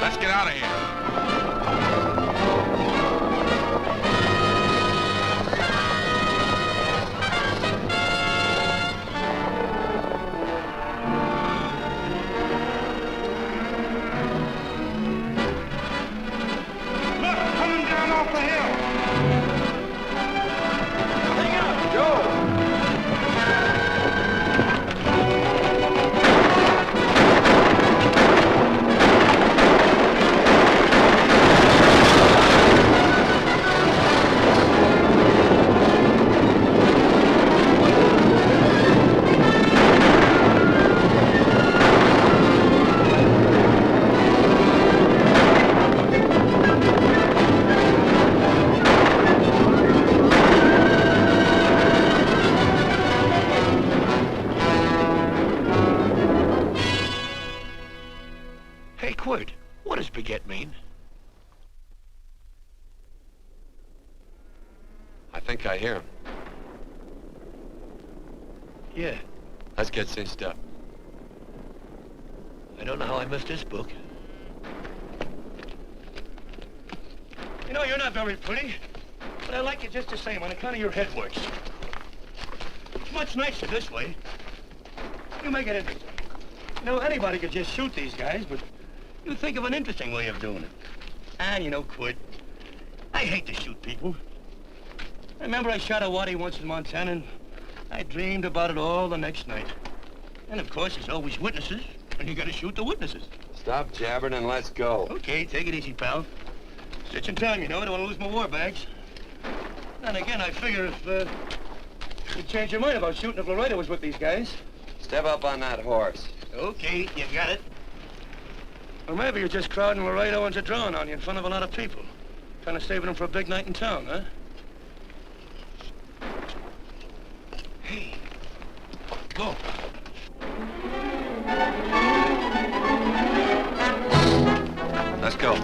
Let's get out of here. Look, coming down off the hill. Hang out, Joe. Hey, Quirt, what does baguette mean? I think I hear him. Yeah, Let's get cinched up. I don't know how I missed this book. You know, you're not very pretty, but I like you just the same on account of your head works. It's much nicer this way. You make it interesting. You know, anybody could just shoot these guys, but you think of an interesting way of doing it. And, you know, Quid, I hate to shoot people. I remember I shot a waddy once in Montana, and I dreamed about it all the next night. And, of course, there's always witnesses, and you gotta shoot the witnesses. Stop jabbering and let's go. Okay, take it easy, pal. Stitching time, you know. I don't want to lose my war bags. And again, I figure if you'd change your mind about shooting if Laredo was with these guys. Step up on that horse. Okay, you got it. Or maybe you're just crowding Laredo into drawing on you in front of a lot of people. Kind of saving them for a big night in town, huh? Hey, go. Let's go.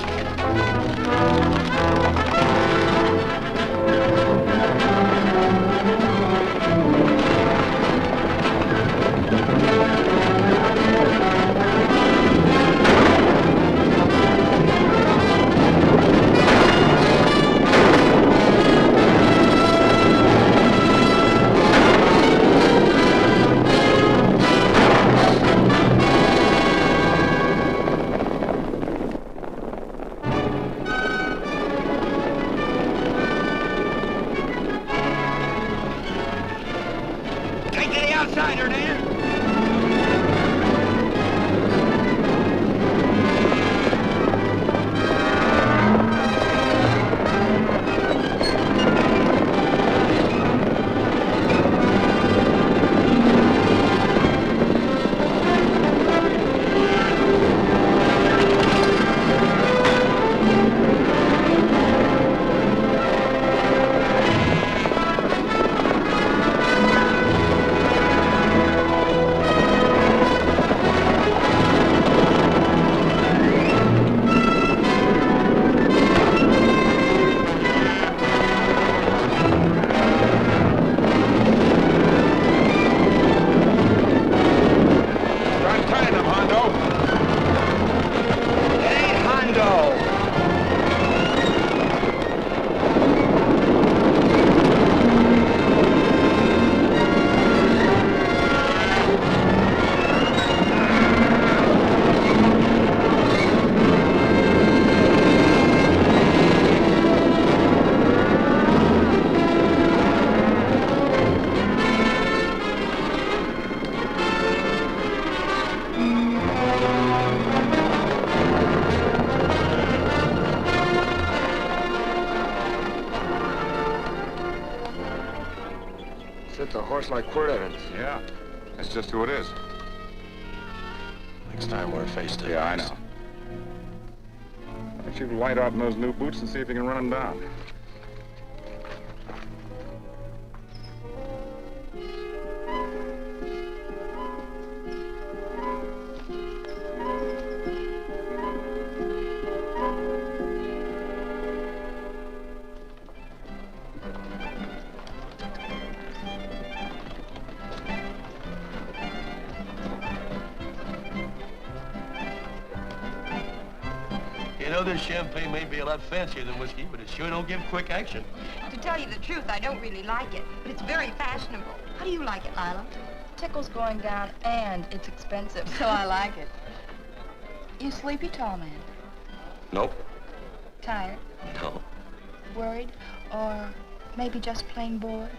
horse like Quirt Evans. Yeah, that's just who it is. Next time we're face to face. Yeah, I know. Why don't you light out in those new boots and see if you can run him down? You know, this champagne may be a lot fancier than whiskey, but it sure don't give quick action. To tell you the truth, I don't really like it, but it's very fashionable. How do you like it, Lila? Tickle's going down and it's expensive, so I like it. You sleepy, tall man? Nope. Tired? No. Worried? Or maybe just plain bored?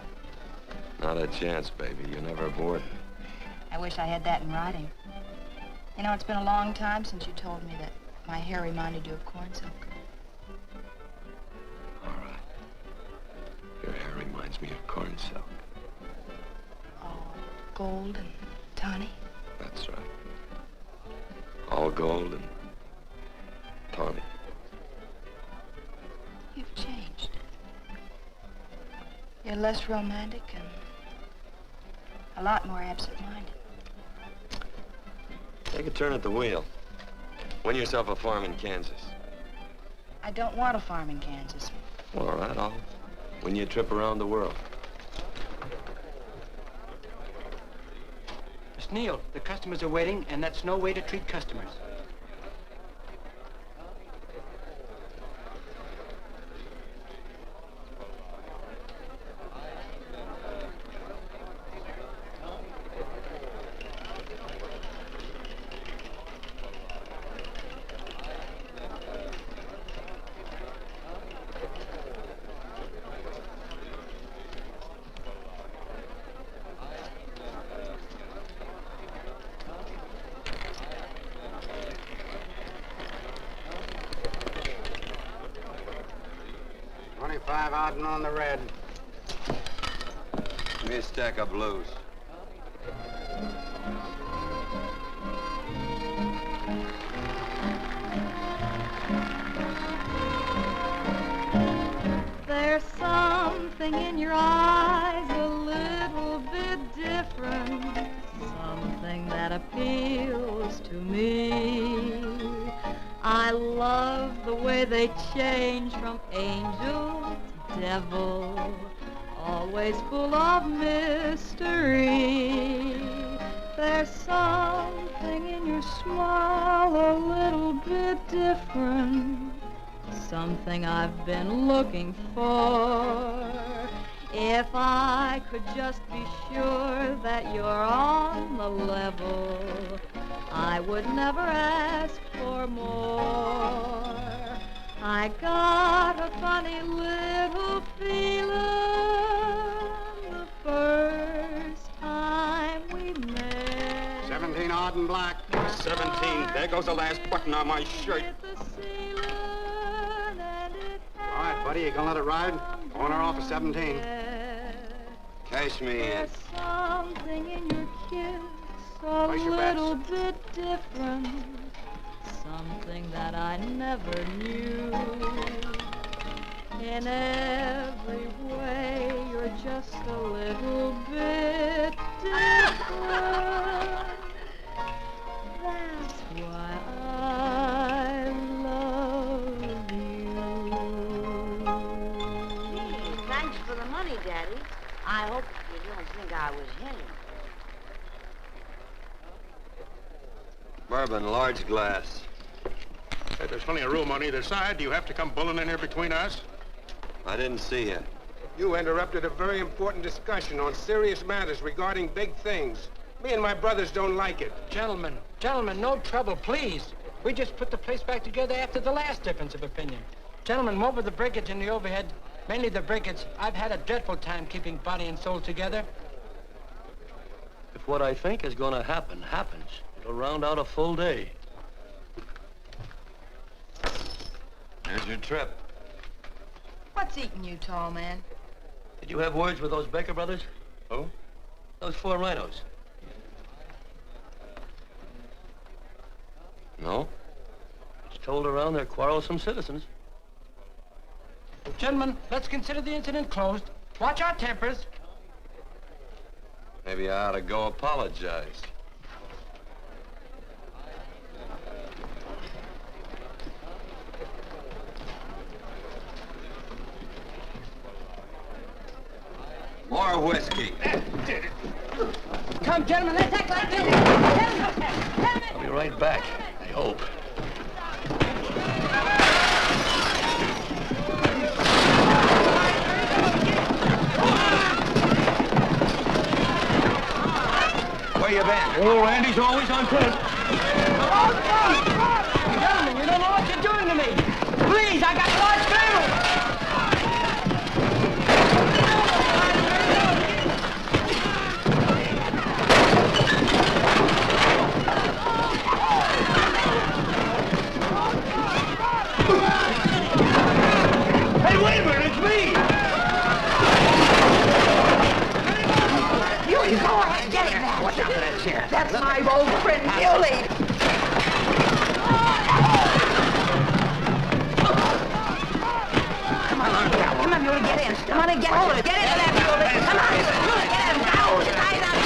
Not a chance, baby. You're never bored. I wish I had that in writing. You know, it's been a long time since you told me that my hair reminded you of corn silk. All right. Your hair reminds me of corn silk. All gold and tawny? That's right. All gold and tawny. You've changed. You're less romantic and a lot more absent-minded. Take a turn at the wheel. Win yourself a farm in Kansas. I don't want a farm in Kansas. Well, all right, I'll win you a trip around the world. Miss Neal, the customers are waiting, and that's no way to treat customers. On the red. Give me a stack of blues. There's something in your eyes a little bit different, something that appeals to me. I love the way they change from angel to devil, always full of mystery. There's something in your smile a little bit different, something I've been looking for. If I could just be sure that you're on the level, I would never ask for more. I got a funny little feeling the first time we met. 17 odd and black. 17. There goes the last button on my shirt. All right, buddy, you gonna let it ride? On or off of 17. Cash me in. There's something in your kiss a Place your bets. little bit different, something that I never knew. In every way, you're just a little bit different. That's why I love you. Gee, thanks for the money, Daddy. I hope you don't think I was him. Bourbon, large glass. Hey, there's plenty of room on either side. Do you have to come bulling in here between us? I didn't see you. You interrupted a very important discussion on serious matters regarding big things. Me and my brothers don't like it. Gentlemen, no trouble, please. We just put the place back together after the last difference of opinion. Gentlemen, what with the breakage and the overhead, mainly the breakage, I've had a dreadful time keeping body and soul together. If what I think is going to happen happens, it'll round out a full day. Here's your trip. What's eating you, tall man? Did you have words with those Baker brothers? Oh? Those 4 rhinos. No? It's told around they're quarrelsome citizens. Gentlemen, let's consider the incident closed. Watch our tempers. Maybe I ought to go apologize. More whiskey. Come, gentlemen, let's act like this. I'll be right back, I hope. Where you been? Oh, Randy's always on point. Gentlemen, you don't know what you're doing to me. Please, I got a large family. Hey, wait a minute, it's me! You go ahead, get him now. Watch out for that chair. That's my old friend, Muley. Come on, Muley, get in. Come on and get hold of it. Get into that, Muley. Come on, Muley, get him. Go, tie it up.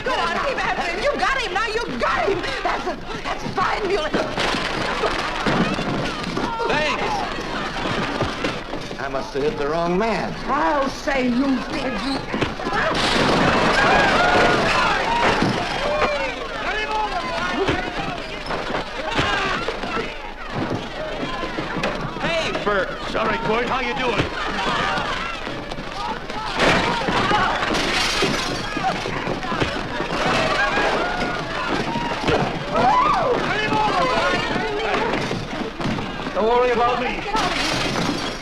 Go on, keep after him. You got him, now you got him. That's fine, Muley. Thanks. I must have hit the wrong man. I'll say you did, you. Hey, Bert. Sorry, Court. How you doing? Don't worry about me.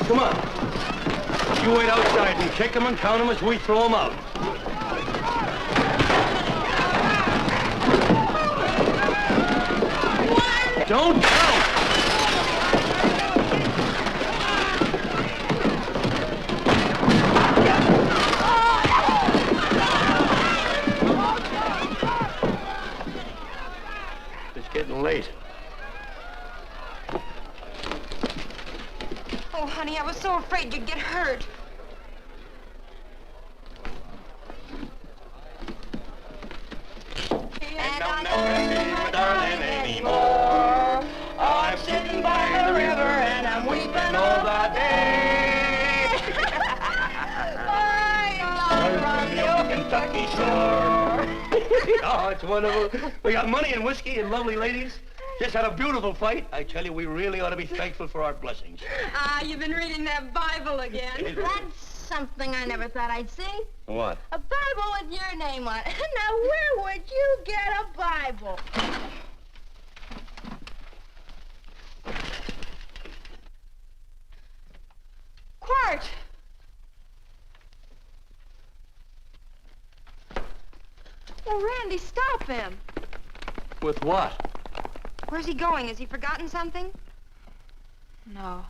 Come on. You wait outside and kick them and count them as we throw them out. Don't count! It's getting late. Oh, honey, I was so afraid you'd get hurt. And I'll never see my darling anymore. I'm sitting by the river and I'm weeping all the day. From the old Kentucky shore. Oh, it's wonderful. We got money and whiskey and lovely ladies. Just had a beautiful fight. I tell you, we really ought to be thankful for our blessings. Ah, you've been reading that Bible again. That's something I never thought I'd see. What? A Bible with your name on it. Now, where would you get a Bible? Quart! Oh, Randy, stop him. With what? Where's he going? Has he forgotten something? No.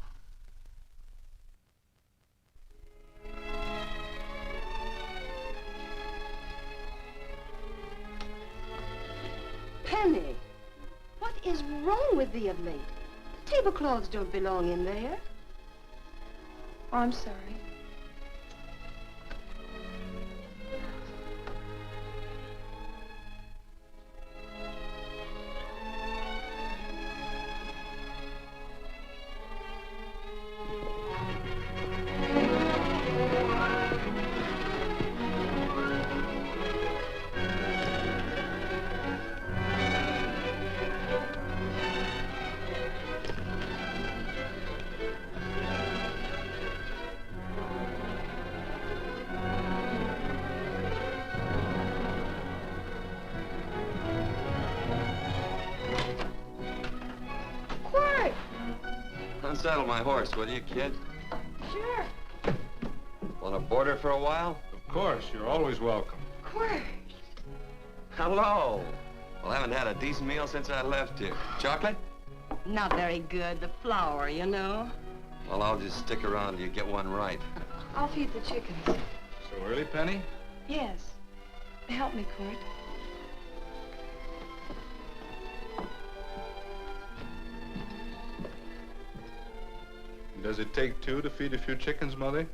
Penny, what is wrong with thee of late? Tablecloths don't belong in there. Oh, I'm sorry. Unsaddle my horse, will you, kid? Sure. Want to board her for a while? Of course, you're always welcome. Of course. Hello. Well, I haven't had a decent meal since I left here. Chocolate? Not very good. The flour, you know. Well, I'll just stick around till you get one right. I'll feed the chickens. So early, Penny? Yes. Help me, Court. Does it take two to feed a few chickens, Mother?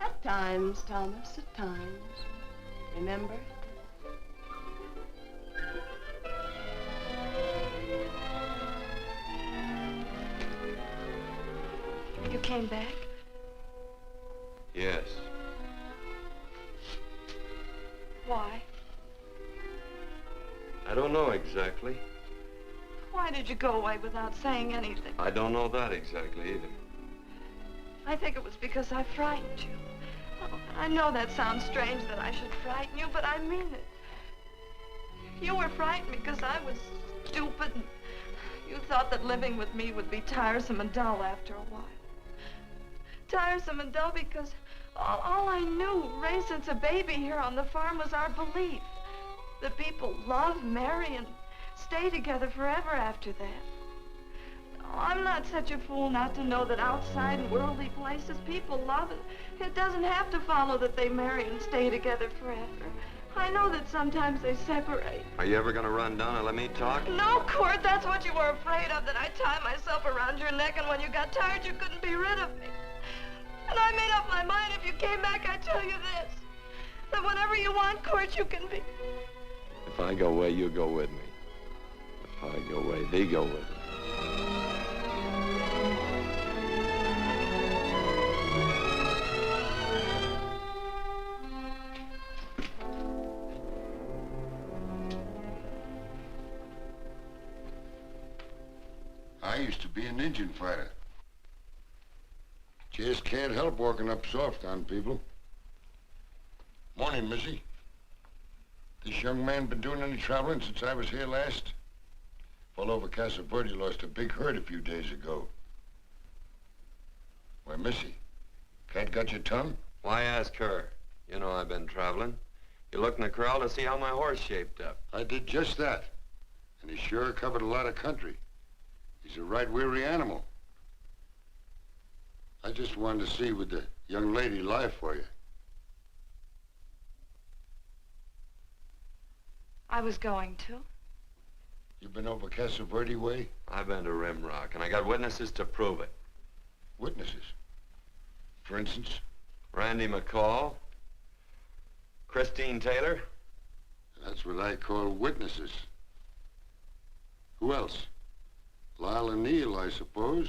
At times, Thomas, at times. Remember? You came back? Yes. Why? I don't know exactly. Why did you go away without saying anything? I don't know that exactly either. I think it was because I frightened you. Oh, I know that sounds strange that I should frighten you, but I mean it. You were frightened because I was stupid, and you thought that living with me would be tiresome and dull after a while. Tiresome and dull because all I knew, raised since a baby here on the farm, was our belief that people love, marry, and stay together forever after that. Oh, I'm not such a fool not to know that outside in worldly places people love, and it doesn't have to follow that they marry and stay together forever. I know that sometimes they separate. Are you ever gonna run down and let me talk? No, Court, that's what you were afraid of, that I'd tie myself around your neck, and when you got tired, you couldn't be rid of me. And I made up my mind, if you came back, I'd tell you this, that whenever you want, Court, you can be. If I go away, you go with me. If I go away, they go with me. I used to be an Indian fighter. Just can't help walking up soft on people. Morning, Missy. This young man been doing any traveling since I was here last? Fellow over Casa Verde lost a big herd a few days ago. Why, Missy, cat got your tongue? Why ask her? You know I've been traveling. You looked in the corral to see how my horse shaped up. I did just that. And he sure covered a lot of country. He's a right weary animal. I just wanted to see would the young lady lie for you. I was going to. You been over Casa Verde way? I've been to Rimrock, and I got witnesses to prove it. Witnesses? For instance? Randy McCall, Christine Taylor. That's what I call witnesses. Who else? Lila Neal, I suppose.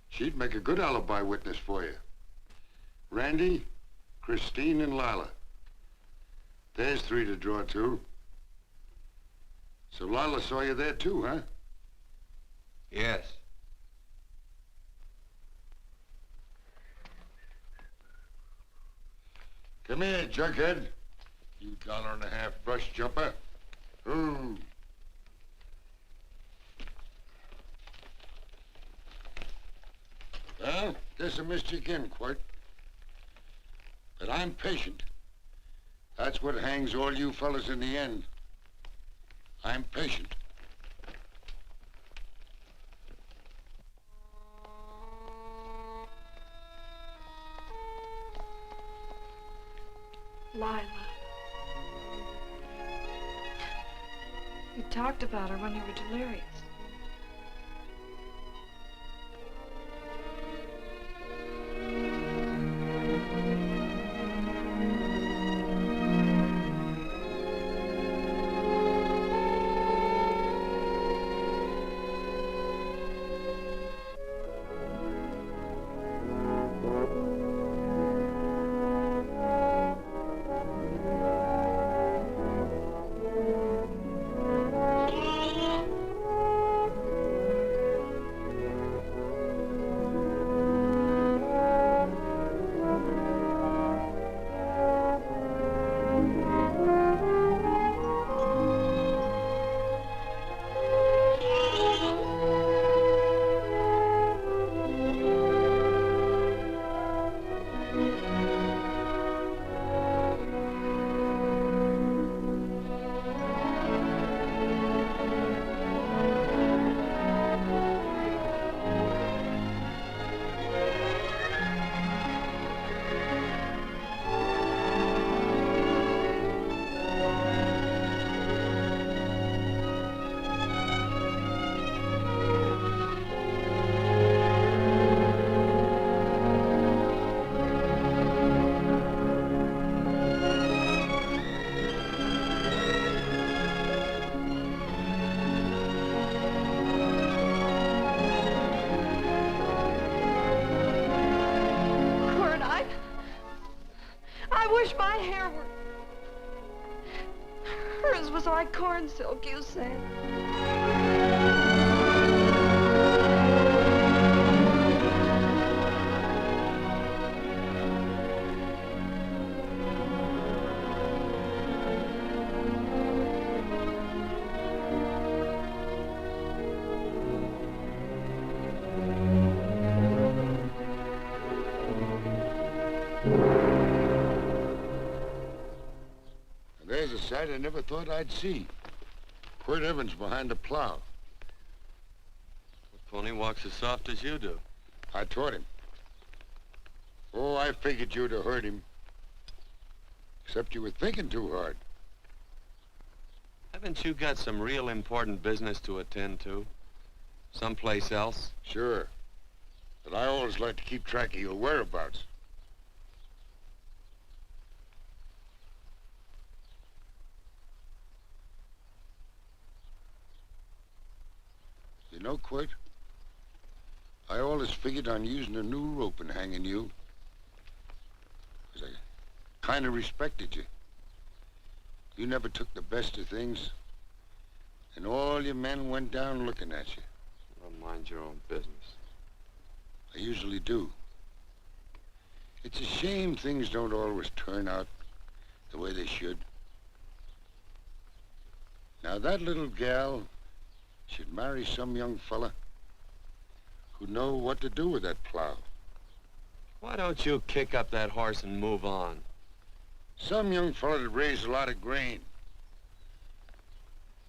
She'd make a good alibi witness for you. Randy, Christine, and Lila. There's three to draw to. So Lila saw you there too, huh? Yes. Come here, jughead. You $1.50 brush jumper. Ooh. Well, guess I missed you again, Quirt. But I'm patient. That's what hangs all you fellas in the end. I'm patient. Lila. You talked about her when you were delirious. wish my hair were... Hers was like corn silk, you said. There's a sight I never thought I'd see. Quirt Evans behind the plow. The pony walks as soft as you do. I taught him. Oh, I figured you'd have hurt him. Except you were thinking too hard. Haven't you got some real important business to attend to? Someplace else? Sure. But I always like to keep track of your whereabouts. You know, Quirt, I always figured on using a new rope and hanging you. 'Cause I kind of respected you. You never took the best of things, and all your men went down looking at you. Well, mind your own business. I usually do. It's a shame things don't always turn out the way they should. Now, that little gal should marry some young fella who'd know what to do with that plow. Why don't you kick up that horse and move on? Some young fella that raised a lot of grain.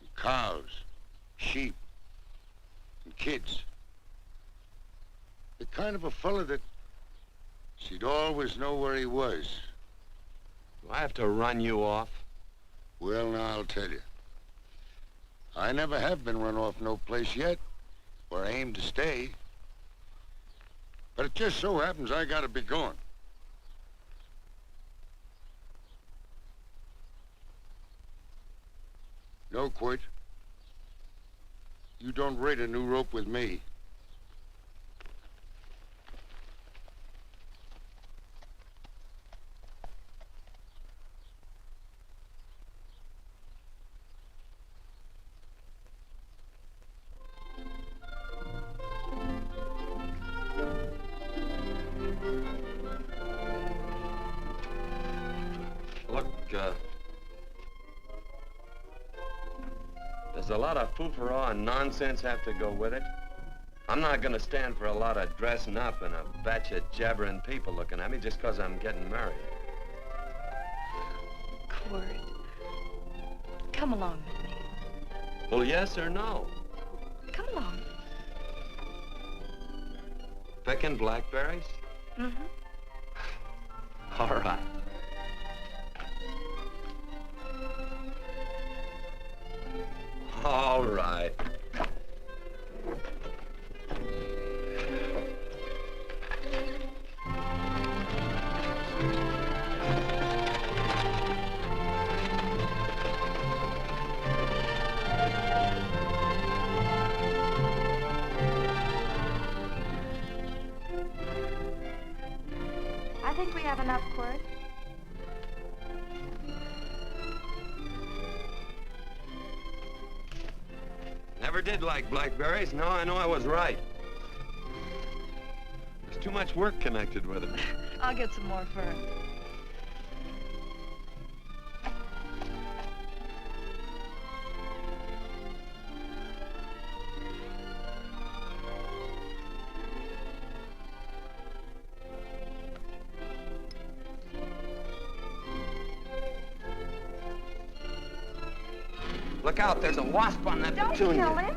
And cows, sheep, and kids. The kind of a fella that she'd always know where he was. Do I have to run you off? Well, now, I'll tell you. I never have been run off no place yet, where I aim to stay. But it just so happens I gotta be going. No, Quirt. You don't raid a new rope with me. Look, does a lot of foo-for-all and nonsense have to go with it? I'm not gonna stand for a lot of dressing up and a batch of jabbering people looking at me just 'cause I'm getting married. Quirt, come along with me. Well, yes or no? Come along. Picking blackberries? Mm-hmm. All right. All right. I think we have enough, Quirt. Never did like blackberries. Now I know I was right. There's too much work connected with them. I'll get some more fern. Look out, there's a wasp on that petunia. Don't kill him.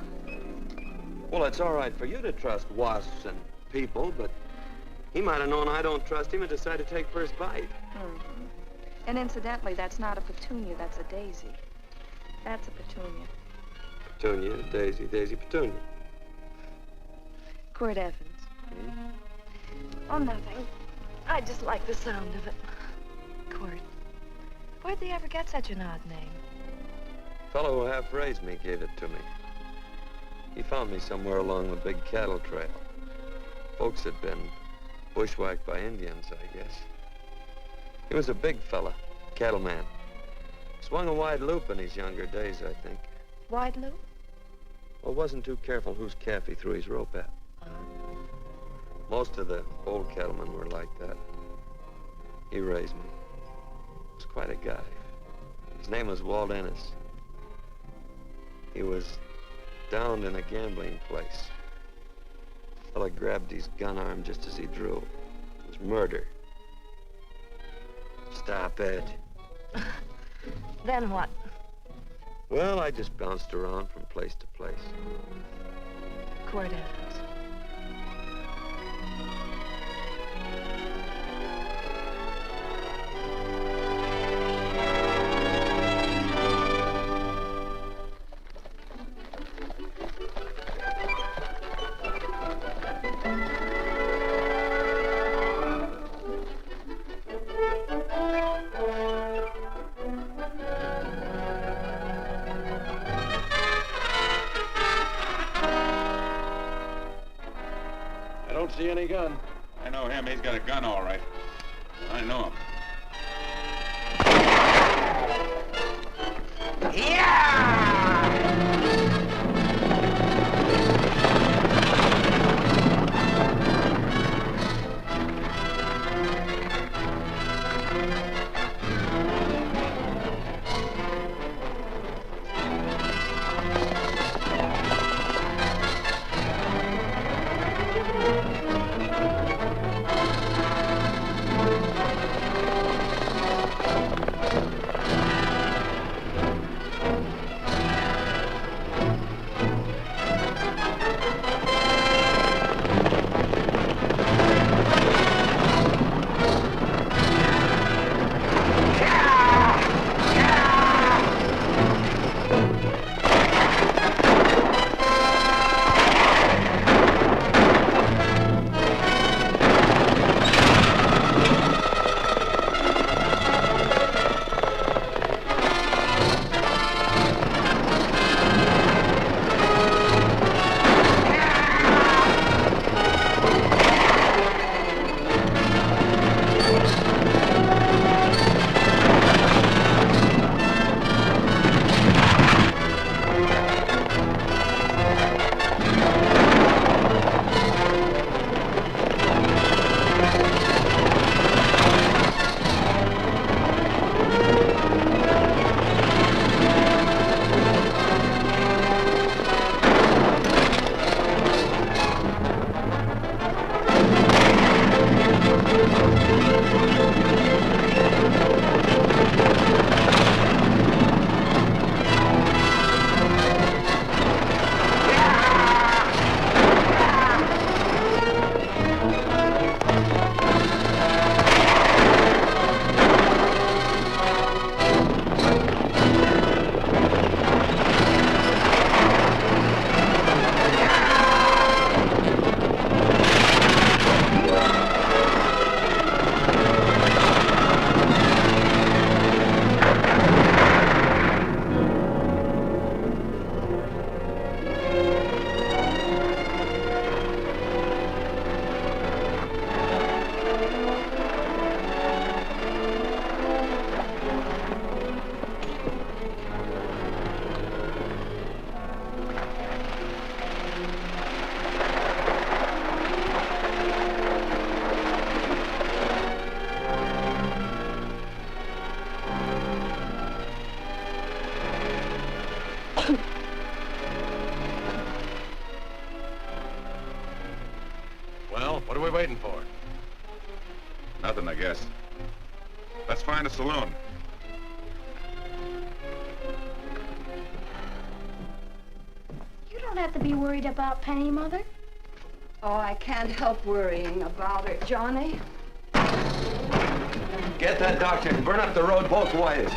Well, it's all right for you to trust wasps and people, but he might have known I don't trust him and decided to take first bite. Mm-hmm. And incidentally, that's not a petunia, that's a daisy. That's a petunia. Petunia, daisy, daisy, petunia. Quirt Evans. Hmm? Oh, nothing. I just like the sound of it. Quirt. Where'd they ever get such an odd name? Fellow who half-raised me gave it to me. He found me somewhere along the big cattle trail. Folks had been bushwhacked by Indians, I guess. He was a big fella, cattleman. Swung a wide loop in his younger days, I think. Wide loop? Well, wasn't too careful whose calf he threw his rope at. Most of the old cattlemen were like that. He raised me. He was quite a guy. His name was Walt Ennis. He was downed in a gambling place. The fella grabbed his gun arm just as he drew. It was murder. Stop it. Then what? Well, I just bounced around from place to place. Cord Evans. I don't see any gun. I know him. He's got a gun, all right. I know him. Well, what are we waiting for? Nothing, I guess. Let's find a saloon. You don't have to be worried about Penny, Mother. Oh, I can't help worrying about her, Johnny. Get that doctor and burn up the road both ways.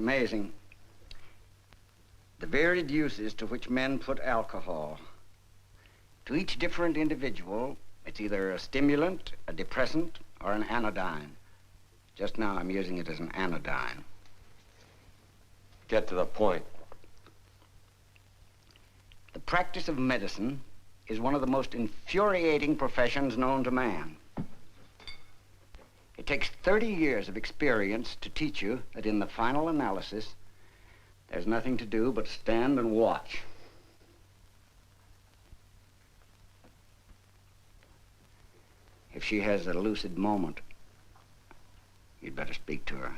amazing. The varied uses to which men put alcohol. To each different individual, it's either a stimulant, a depressant, or an anodyne. Just now, I'm using it as an anodyne. Get to the point. The practice of medicine is one of the most infuriating professions known to man. It takes 30 years of experience to teach you that in the final analysis, there's nothing to do but stand and watch. If she has a lucid moment, you'd better speak to her.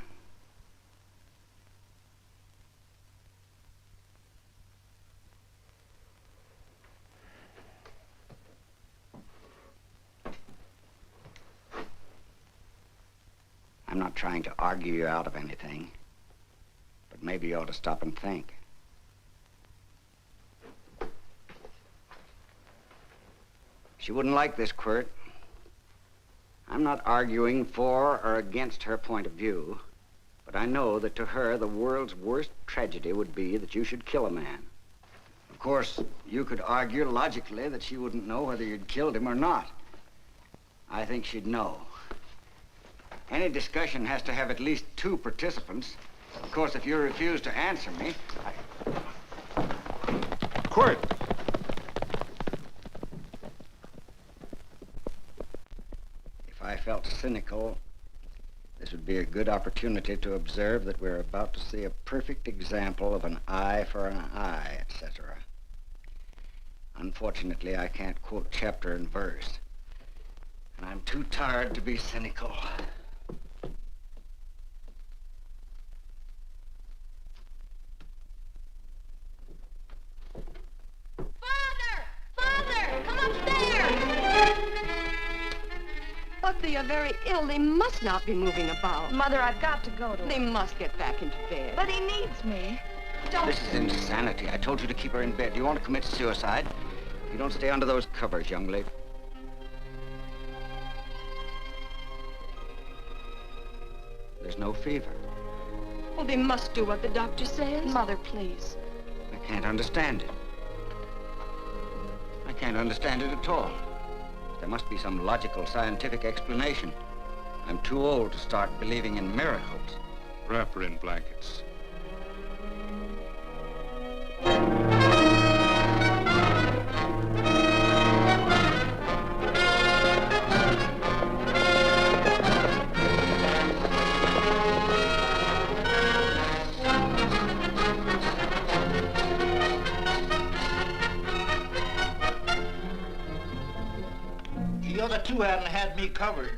I'm not trying to argue you out of anything, but maybe you ought to stop and think. She wouldn't like this, Quirt. I'm not arguing for or against her point of view, but I know that to her, the world's worst tragedy would be that you should kill a man. Of course, you could argue logically that she wouldn't know whether you'd killed him or not. I think she'd know. Any discussion has to have at least 2 participants. Of course, if you refuse to answer me, Quirt! If I felt cynical, this would be a good opportunity to observe that we're about to see a perfect example of an eye for an eye, etc. Unfortunately, I can't quote chapter and verse, and I'm too tired to be cynical. But they are very ill. They must not be moving about. Mother, I've got to go to They him. must get back into bed. But he needs me. Don't... This is insanity. I told you to keep her in bed. Do you want to commit suicide? You don't stay under those covers, young lady. There's no fever. Well, they must do what the doctor says. Mother, please. I can't understand it. I can't understand it at all. There must be some logical, scientific explanation. I'm too old to start believing in miracles. Wrap her in blankets. The other 2 hadn't had me covered.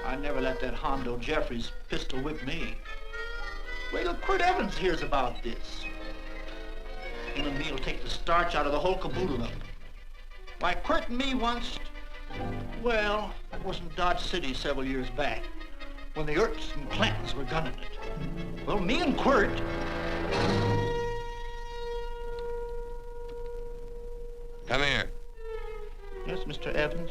I never let that Hondo Jeffries pistol whip me. Wait till Quirt Evans hears about this. Him and me'll take the starch out of the whole caboodle of it. Why, Quirt and me once, well, that was in Dodge City several years back, when the Erts and Clantons were gunning it. Well, me and Quirt... Come here. Yes, Mr. Evans?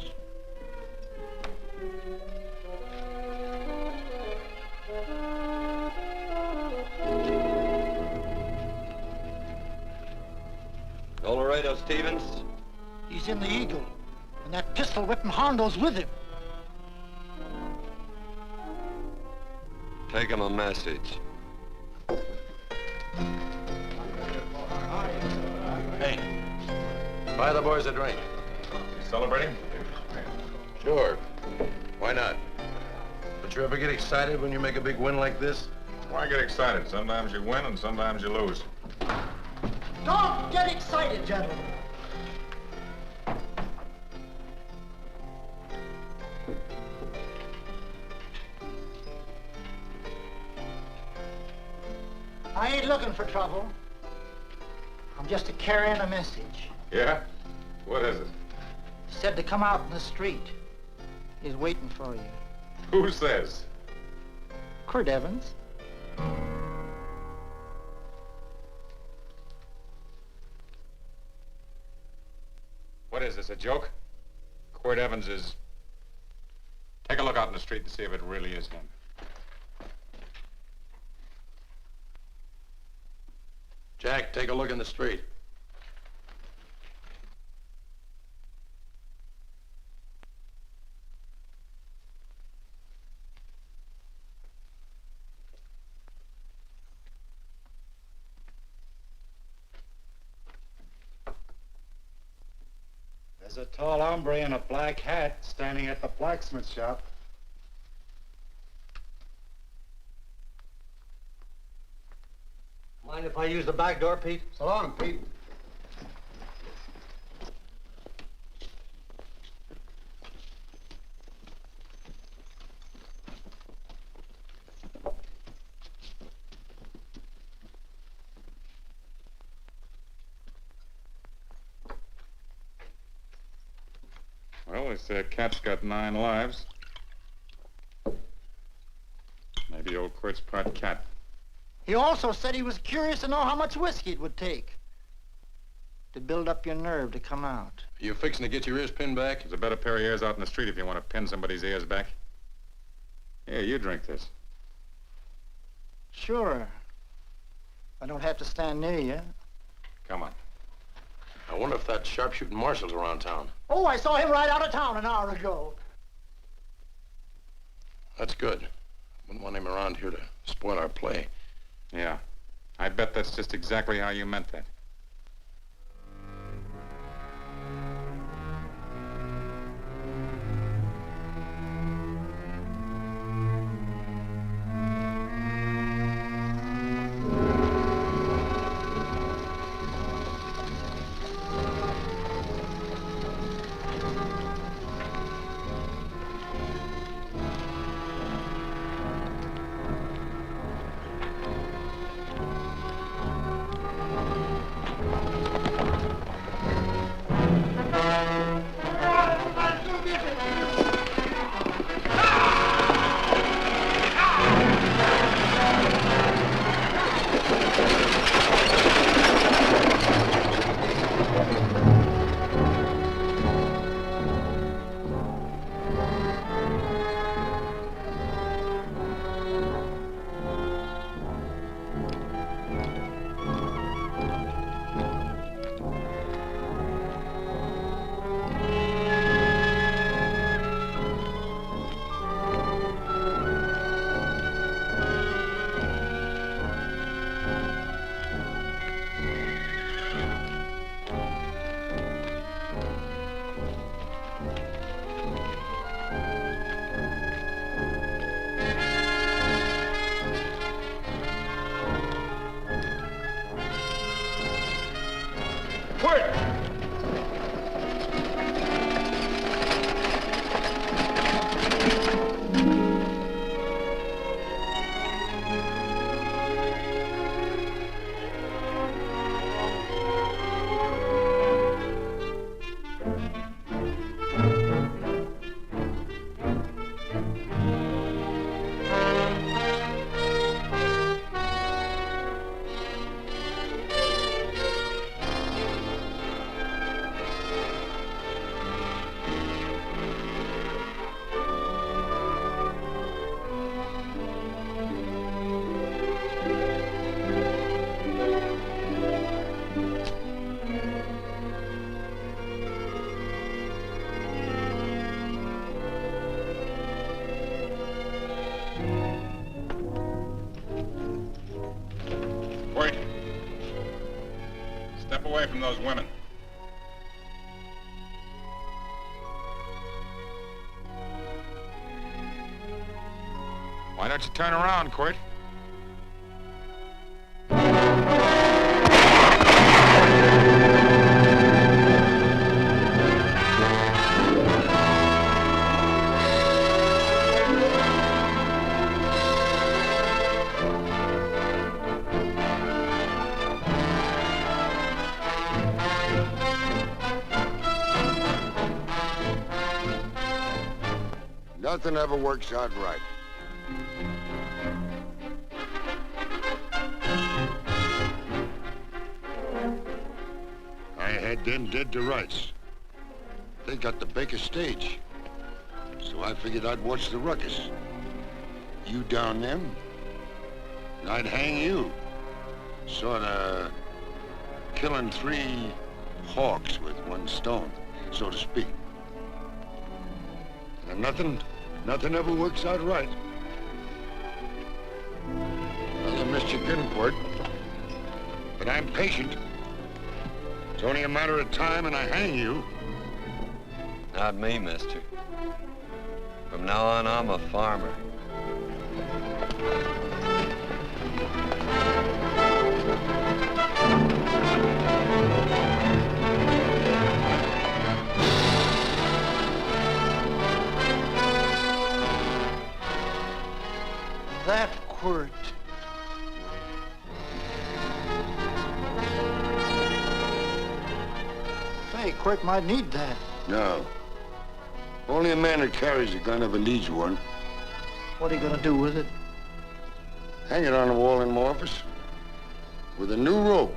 Laredo Stevens? He's in the Eagle, and that pistol-whipping Hondo's with him. Take him a message. Hey, buy the boys a drink. You celebrating? Sure. Why not? Don't you ever get excited when you make a big win like this? Why get excited? Sometimes you win and sometimes you lose. Don't get excited, gentlemen. I ain't looking for trouble. I'm just carrying a message. Yeah? What is it? Said to come out in the street. He's waiting for you. Who says? Quirt Evans. What is this, a joke? Quirt Evans is... Take a look out in the street and see if it really is him. Jack, take a look in the street. There's a tall hombre in a black hat standing at the blacksmith shop. Mind if I use the back door, Pete? So long, Pete. Well, they say a cat's got 9 lives. Maybe old Quirt's part cat. He also said he was curious to know how much whiskey it would take to build up your nerve to come out. Are you fixing to get your ears pinned back? There's a better pair of ears out in the street if you want to pin somebody's ears back. Here, you drink this. Sure. I don't have to stand near you. Come on. I wonder if that sharpshooting marshal's around town. Oh, I saw him ride out of town an hour ago. That's good. Wouldn't want him around here to spoil our play. Yeah. I bet that's just exactly how you meant that. Away from those women. Why don't you turn around, Quirt? Nothing ever works out right. I had them dead to rights. They got the Baker stage. So I figured I'd watch the ruckus. You down them, and I'd hang you. Sorta killing 3 hawks with 1 stone, so to speak. And nothing ever works out right. Well, I missed your good word, but I'm patient. It's only a matter of time and I hang you. Not me, mister. From now on, I'm a farmer. That quirt. Say, Quirt might need that. No. Only a man that carries a gun ever needs one. What are you gonna do with it? Hang it on the wall in my office with a new rope.